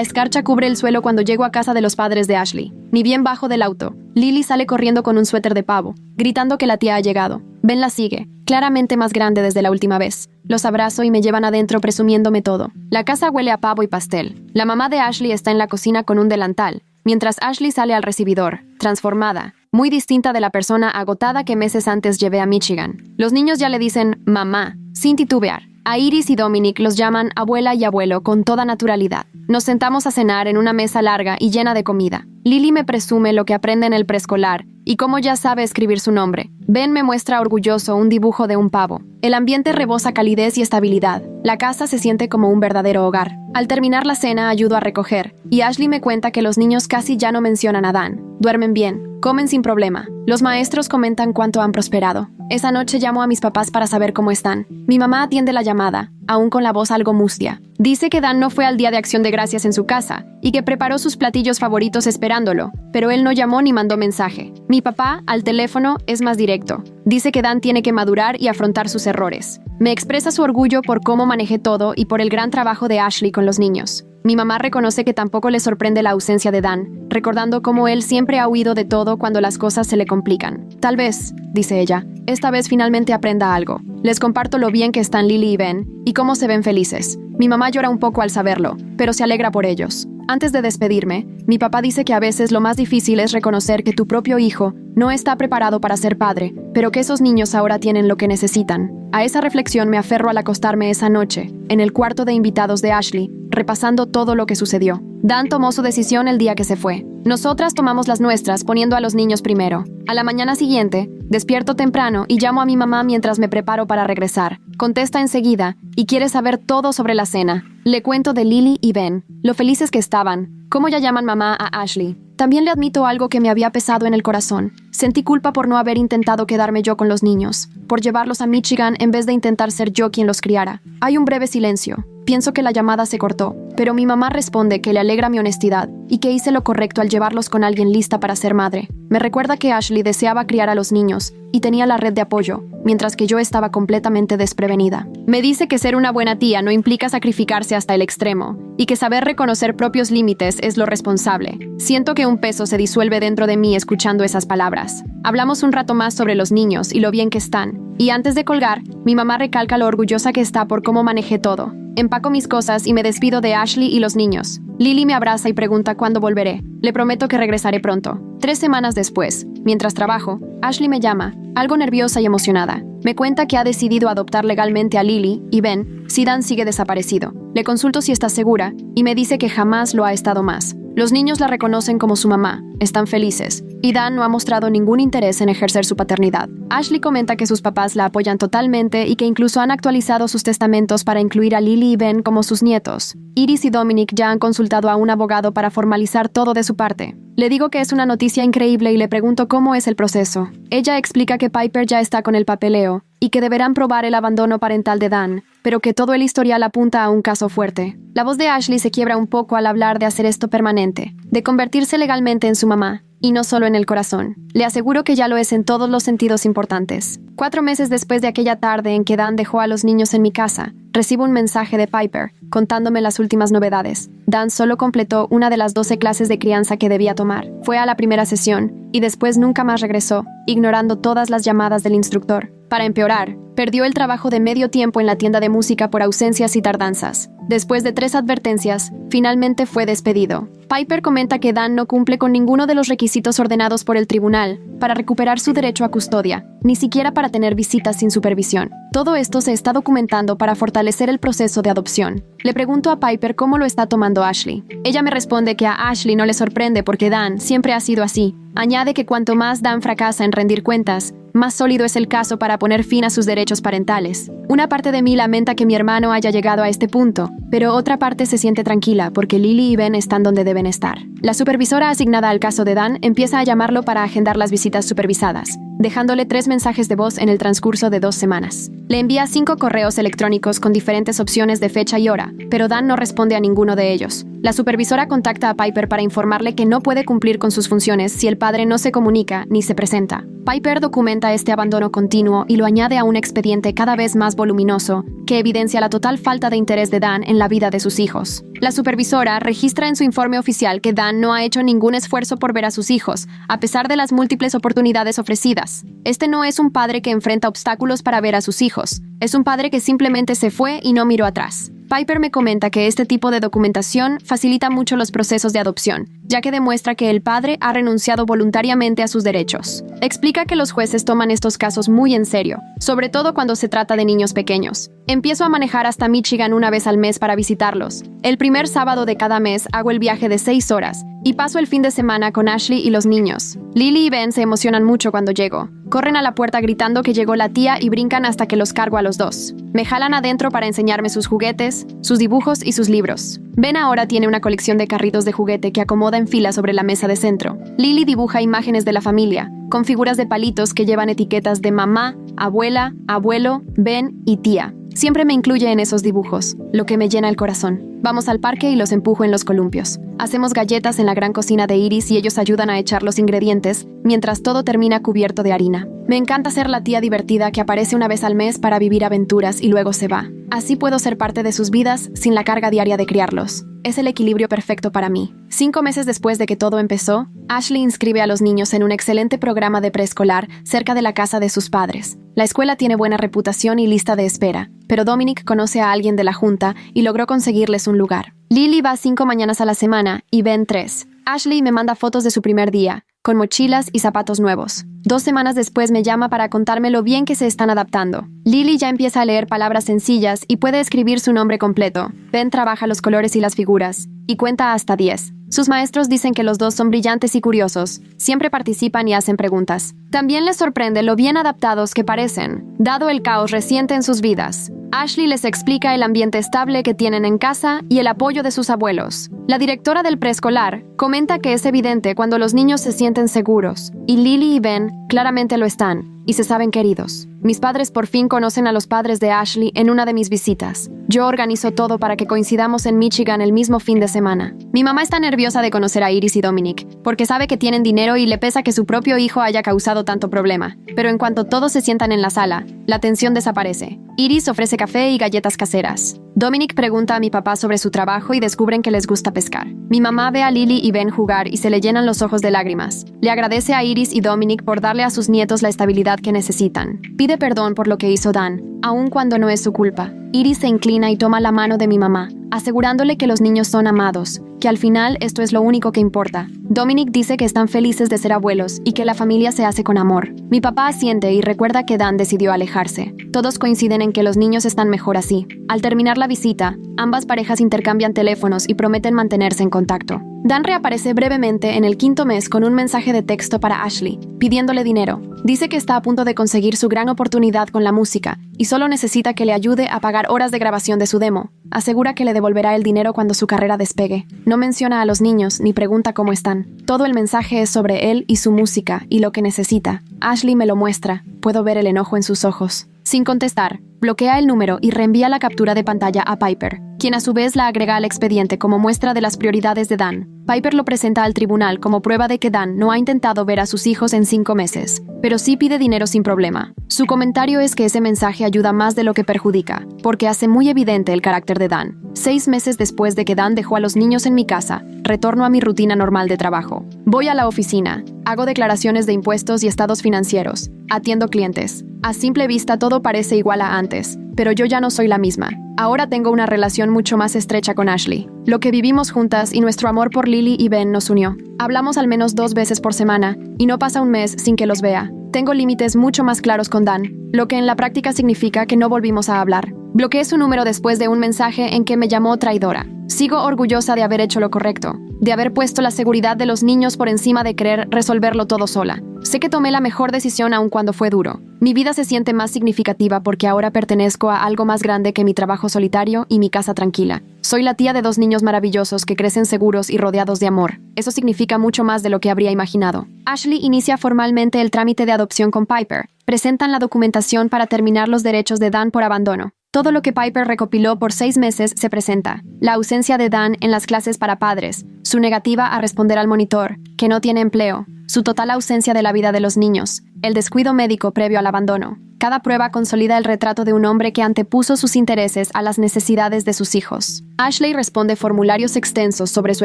escarcha cubre el suelo cuando llego a casa de los padres de Ashley. Ni bien bajo del auto, Lily sale corriendo con un suéter de pavo, gritando que la tía ha llegado. Ben la sigue, claramente más grande desde la última vez. Los abrazo y me llevan adentro presumiéndome todo. La casa huele a pavo y pastel. La mamá de Ashley está en la cocina con un delantal, mientras Ashley sale al recibidor, transformada, muy distinta de la persona agotada que meses antes llevé a Michigan. Los niños ya le dicen mamá, sin titubear. A Iris y Dominic los llaman abuela y abuelo con toda naturalidad. Nos sentamos a cenar en una mesa larga y llena de comida. Lily me presume lo que aprende en el preescolar y cómo ya sabe escribir su nombre. Ben me muestra orgulloso un dibujo de un pavo. El ambiente rebosa calidez y estabilidad. La casa se siente como un verdadero hogar. Al terminar la cena ayudo a recoger, y Ashley me cuenta que los niños casi ya no mencionan a Dan. Duermen bien, comen sin problema. Los maestros comentan cuánto han prosperado. Esa noche llamo a mis papás para saber cómo están. Mi mamá atiende la llamada, aún con la voz algo mustia. Dice que Dan no fue al Día de Acción de Gracias en su casa y que preparó sus platillos favoritos esperándolo, pero él no llamó ni mandó mensaje. Mi papá, al teléfono, es más directo. Dice que Dan tiene que madurar y afrontar sus errores. Me expresa su orgullo por cómo manejé todo y por el gran trabajo de Ashley con los niños. Mi mamá reconoce que tampoco le sorprende la ausencia de Dan, recordando cómo él siempre ha huido de todo cuando las cosas se le complican. Tal vez, dice ella, esta vez finalmente aprenda algo. Les comparto lo bien que están Lily y Ben y cómo se ven felices. Mi mamá llora un poco al saberlo, pero se alegra por ellos. Antes de despedirme, mi papá dice que a veces lo más difícil es reconocer que tu propio hijo no está preparado para ser padre, pero que esos niños ahora tienen lo que necesitan. A esa reflexión me aferro al acostarme esa noche, en el cuarto de invitados de Ashley, repasando todo lo que sucedió. Dan tomó su decisión el día que se fue. Nosotras tomamos las nuestras, poniendo a los niños primero. A la mañana siguiente, despierto temprano y llamo a mi mamá mientras me preparo para regresar. Contesta enseguida y quiere saber todo sobre la cena. Le cuento de Lily y Ben, lo felices que estaban, cómo ya llaman mamá a Ashley. También le admito algo que me había pesado en el corazón. Sentí culpa por no haber intentado quedarme yo con los niños, por llevarlos a Michigan en vez de intentar ser yo quien los criara. Hay un breve silencio. Pienso que la llamada se cortó, pero mi mamá responde que le alegra mi honestidad y que hice lo correcto al llevarlos con alguien lista para ser madre. Me recuerda que Ashley deseaba criar a los niños y tenía la red de apoyo, mientras que yo estaba completamente desprevenida. Me dice que ser una buena tía no implica sacrificarse hasta el extremo y que saber reconocer propios límites es lo responsable. Siento que un peso se disuelve dentro de mí escuchando esas palabras. Hablamos un rato más sobre los niños y lo bien que están. Y antes de colgar, mi mamá recalca lo orgullosa que está por cómo manejé todo. Empaco mis cosas y me despido de Ashley y los niños. Lily me abraza y pregunta cuándo volveré. Le prometo que regresaré pronto. 3 semanas después, mientras trabajo, Ashley me llama, algo nerviosa y emocionada. Me cuenta que ha decidido adoptar legalmente a Lily y Ben si Dan sigue desaparecido. Le consulto si está segura y me dice que jamás lo ha estado más. Los niños la reconocen como su mamá, están felices, y Dan no ha mostrado ningún interés en ejercer su paternidad. Ashley comenta que sus papás la apoyan totalmente y que incluso han actualizado sus testamentos para incluir a Lily y Ben como sus nietos. Iris y Dominic ya han consultado a un abogado para formalizar todo de su parte. Le digo que es una noticia increíble y le pregunto cómo es el proceso. Ella explica que Piper ya está con el papeleo y que deberán probar el abandono parental de Dan, pero que todo el historial apunta a un caso fuerte. La voz de Ashley se quiebra un poco al hablar de hacer esto permanente, de convertirse legalmente en su mamá, y no solo en el corazón. Le aseguro que ya lo es en todos los sentidos importantes. 4 meses después de aquella tarde en que Dan dejó a los niños en mi casa, recibo un mensaje de Piper contándome las últimas novedades. Dan solo completó una de las 12 clases de crianza que debía tomar. Fue a la primera sesión y después nunca más regresó, ignorando todas las llamadas del instructor. Para empeorar, perdió el trabajo de medio tiempo en la tienda de música por ausencias y tardanzas. Después de 3 advertencias, finalmente fue despedido. Piper comenta que Dan no cumple con ninguno de los requisitos ordenados por el tribunal para recuperar su derecho a custodia, ni siquiera para tener visitas sin supervisión. Todo esto se está documentando para fortalecer el proceso de adopción. Le pregunto a Piper cómo lo está tomando Ashley. Ella me responde que a Ashley no le sorprende porque Dan siempre ha sido así. Añade que cuanto más Dan fracasa en rendir cuentas, más sólido es el caso para poner fin a sus derechos parentales. Una parte de mí lamenta que mi hermano haya llegado a este punto, pero otra parte se siente tranquila porque Lily y Ben están donde deben estar. La supervisora asignada al caso de Dan empieza a llamarlo para agendar las visitas supervisadas, dejándole 3 mensajes de voz en el transcurso de 2 semanas. Le envía 5 correos electrónicos con diferentes opciones de fecha y hora, pero Dan no responde a ninguno de ellos. La supervisora contacta a Piper para informarle que no puede cumplir con sus funciones si el padre no se comunica ni se presenta. Piper documenta este abandono continuo y lo añade a un expediente cada vez más voluminoso que evidencia la total falta de interés de Dan en la vida de sus hijos. La supervisora registra en su informe oficial que Dan no ha hecho ningún esfuerzo por ver a sus hijos, a pesar de las múltiples oportunidades ofrecidas. Este no es un padre que enfrenta obstáculos para ver a sus hijos. Es un padre que simplemente se fue y no miró atrás. Piper me comenta que este tipo de documentación facilita mucho los procesos de adopción, ya que demuestra que el padre ha renunciado voluntariamente a sus derechos. Explica que los jueces toman estos casos muy en serio, sobre todo cuando se trata de niños pequeños. Empiezo a manejar hasta Michigan una vez al mes para visitarlos. El primer sábado de cada mes hago el viaje de 6 horas y paso el fin de semana con Ashley y los niños. Lily y Ben se emocionan mucho cuando llego. Corren a la puerta gritando que llegó la tía y brincan hasta que los cargo a los 2. Me jalan adentro para enseñarme sus juguetes, sus dibujos y sus libros. Ben ahora tiene una colección de carritos de juguete que acomoda en fila sobre la mesa de centro. Lily dibuja imágenes de la familia, con figuras de palitos que llevan etiquetas de mamá, abuela, abuelo, Ben y tía. Siempre me incluye en esos dibujos, lo que me llena el corazón. Vamos al parque y los empujo en los columpios. Hacemos galletas en la gran cocina de Iris y ellos ayudan a echar los ingredientes, mientras todo termina cubierto de harina. Me encanta ser la tía divertida que aparece una vez al mes para vivir aventuras y luego se va. Así puedo ser parte de sus vidas sin la carga diaria de criarlos. Es el equilibrio perfecto para mí. 5 meses después de que todo empezó, Ashley inscribe a los niños en un excelente programa de preescolar cerca de la casa de sus padres. La escuela tiene buena reputación y lista de espera, pero Dominic conoce a alguien de la junta y logró conseguirles un lugar. Lily va 5 mañanas a la semana y Ben 3. Ashley me manda fotos de su primer día, con mochilas y zapatos nuevos. 2 semanas después me llama para contarme lo bien que se están adaptando. Lily ya empieza a leer palabras sencillas y puede escribir su nombre completo. Ben trabaja los colores y las figuras, y cuenta hasta 10. Sus maestros dicen que los 2 son brillantes y curiosos. Siempre participan y hacen preguntas. También les sorprende lo bien adaptados que parecen, dado el caos reciente en sus vidas. Ashley les explica el ambiente estable que tienen en casa y el apoyo de sus abuelos. La directora del preescolar comenta que es evidente cuando los niños se sienten seguros, y Lily y Ben claramente lo están, y se saben queridos. Mis padres por fin conocen a los padres de Ashley en una de mis visitas. Yo organizo todo para que coincidamos en Michigan el mismo fin de semana. Mi mamá está nerviosa de conocer a Iris y Dominic, porque sabe que tienen dinero y le pesa que su propio hijo haya causado tanto problema. Pero en cuanto todos se sientan en la sala, la tensión desaparece. Iris ofrece café y galletas caseras. Dominic pregunta a mi papá sobre su trabajo y descubren que les gusta pescar. Mi mamá ve a Lily y Ben jugar y se le llenan los ojos de lágrimas. Le agradece a Iris y Dominic por darle a sus nietos la estabilidad que necesitan. Pide perdón por lo que hizo Dan, aun cuando no es su culpa. Iris se inclina y toma la mano de mi mamá, asegurándole que los niños son amados, que al final esto es lo único que importa. Dominic dice que están felices de ser abuelos y que la familia se hace con amor. Mi papá asiente y recuerda que Dan decidió alejarse. Todos coinciden en que los niños están mejor así. Al terminar la visita, ambas parejas intercambian teléfonos y prometen mantenerse en contacto. Dan reaparece brevemente en el 5º mes con un mensaje de texto para Ashley, pidiéndole dinero. Dice que está a punto de conseguir su gran oportunidad con la música y solo necesita que le ayude a pagar horas de grabación de su demo. Asegura que le devolverá el dinero cuando su carrera despegue. No menciona a los niños ni pregunta cómo están. Todo el mensaje es sobre él y su música y lo que necesita. Ashley me lo muestra. Puedo ver el enojo en sus ojos. Sin contestar, bloquea el número y reenvía la captura de pantalla a Piper, quien a su vez la agrega al expediente como muestra de las prioridades de Dan. Piper lo presenta al tribunal como prueba de que Dan no ha intentado ver a sus hijos en 5 meses, pero sí pide dinero sin problema. Su comentario es que ese mensaje ayuda más de lo que perjudica, porque hace muy evidente el carácter de Dan. 6 meses después de que Dan dejó a los niños en mi casa, retorno a mi rutina normal de trabajo. Voy a la oficina, hago declaraciones de impuestos y estados financieros, atiendo clientes. A simple vista todo parece igual a antes, pero yo ya no soy la misma. Ahora tengo una relación mucho más estrecha con Ashley. Lo que vivimos juntas y nuestro amor por Lily y Ben nos unió. Hablamos al menos 2 veces por semana, y no pasa un mes sin que los vea. Tengo límites mucho más claros con Dan, lo que en la práctica significa que no volvimos a hablar. Bloqueé su número después de un mensaje en que me llamó traidora. Sigo orgullosa de haber hecho lo correcto, de haber puesto la seguridad de los niños por encima de querer resolverlo todo sola. Sé que tomé la mejor decisión aun cuando fue duro. Mi vida se siente más significativa porque ahora pertenezco a algo más grande que mi trabajo solitario y mi casa tranquila. Soy la tía de 2 niños maravillosos que crecen seguros y rodeados de amor. Eso significa mucho más de lo que habría imaginado. Ashley inicia formalmente el trámite de adopción con Piper. Presentan la documentación para terminar los derechos de Dan por abandono. Todo lo que Piper recopiló por 6 meses se presenta. La ausencia de Dan en las clases para padres, su negativa a responder al monitor, que no tiene empleo, su total ausencia de la vida de los niños, el descuido médico previo al abandono. Cada prueba consolida el retrato de un hombre que antepuso sus intereses a las necesidades de sus hijos. Ashley responde formularios extensos sobre su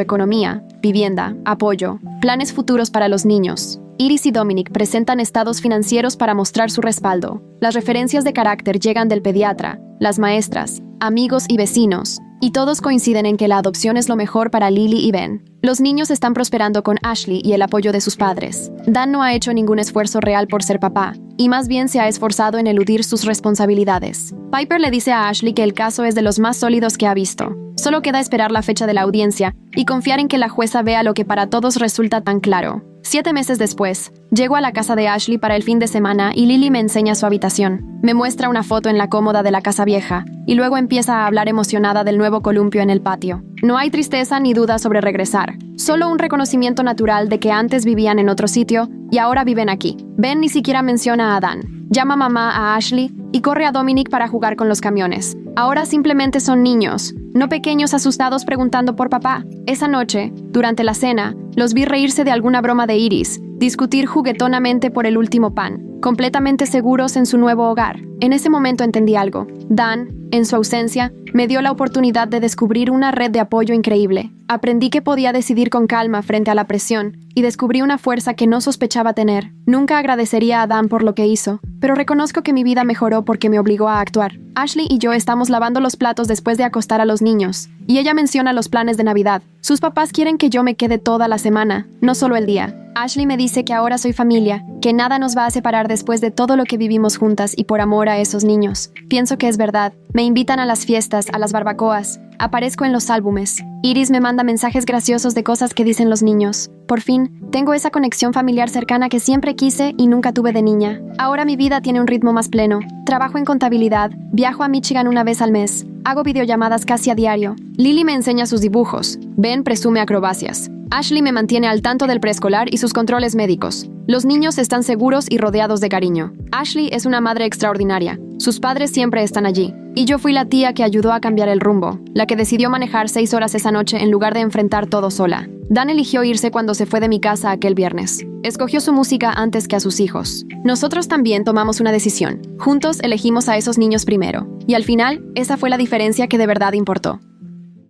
economía, vivienda, apoyo, planes futuros para los niños. Iris y Dominic presentan estados financieros para mostrar su respaldo. Las referencias de carácter llegan del pediatra, las maestras, amigos y vecinos, y todos coinciden en que la adopción es lo mejor para Lily y Ben. Los niños están prosperando con Ashley y el apoyo de sus padres. Dan no ha hecho ningún esfuerzo real por ser papá, y más bien se ha esforzado en eludir sus responsabilidades. Piper le dice a Ashley que el caso es de los más sólidos que ha visto. Solo queda esperar la fecha de la audiencia y confiar en que la jueza vea lo que para todos resulta tan claro. 7 meses después, llego a la casa de Ashley para el fin de semana y Lily me enseña su habitación. Me muestra una foto en la cómoda de la casa vieja y luego empieza a hablar emocionada del nuevo columpio en el patio. No hay tristeza ni duda sobre regresar, solo un reconocimiento natural de que antes vivían en otro sitio y ahora viven aquí. Ben ni siquiera menciona a Dan. Llama mamá a Ashley y corre a Dominic para jugar con los camiones. Ahora simplemente son niños, no pequeños asustados preguntando por papá. Esa noche, durante la cena, los vi reírse de alguna broma de Iris, discutir juguetonamente por el último pan, completamente seguros en su nuevo hogar. En ese momento entendí algo. Dan, en su ausencia, me dio la oportunidad de descubrir una red de apoyo increíble. Aprendí que podía decidir con calma frente a la presión y descubrí una fuerza que no sospechaba tener. Nunca agradecería a Dan por lo que hizo, pero reconozco que mi vida mejoró porque me obligó a actuar. Ashley y yo estamos lavando los platos después de acostar a los niños, y ella menciona los planes de Navidad. Sus papás quieren que yo me quede toda la semana, no solo el día. Ashley me dice que ahora soy familia, que nada nos va a separar después de todo lo que vivimos juntas y por amor a esos niños. Pienso que es verdad. Me invitan a las fiestas, a las barbacoas. Aparezco en los álbumes. Iris me manda mensajes graciosos de cosas que dicen los niños. Por fin, tengo esa conexión familiar cercana que siempre quise y nunca tuve de niña. Ahora mi vida tiene un ritmo más pleno. Trabajo en contabilidad, viajo a Michigan una vez al mes, hago videollamadas casi a diario. Lily me enseña sus dibujos. Ben presume acrobacias. Ashley me mantiene al tanto del preescolar y sus controles médicos. Los niños están seguros y rodeados de cariño. Ashley es una madre extraordinaria. Sus padres siempre están allí. Y yo fui la tía que ayudó a cambiar el rumbo, la que decidió manejar 6 horas esa noche en lugar de enfrentar todo sola. Dan eligió irse cuando se fue de mi casa aquel viernes. Escogió su música antes que a sus hijos. Nosotros también tomamos una decisión. Juntos elegimos a esos niños primero. Y al final, esa fue la diferencia que de verdad importó.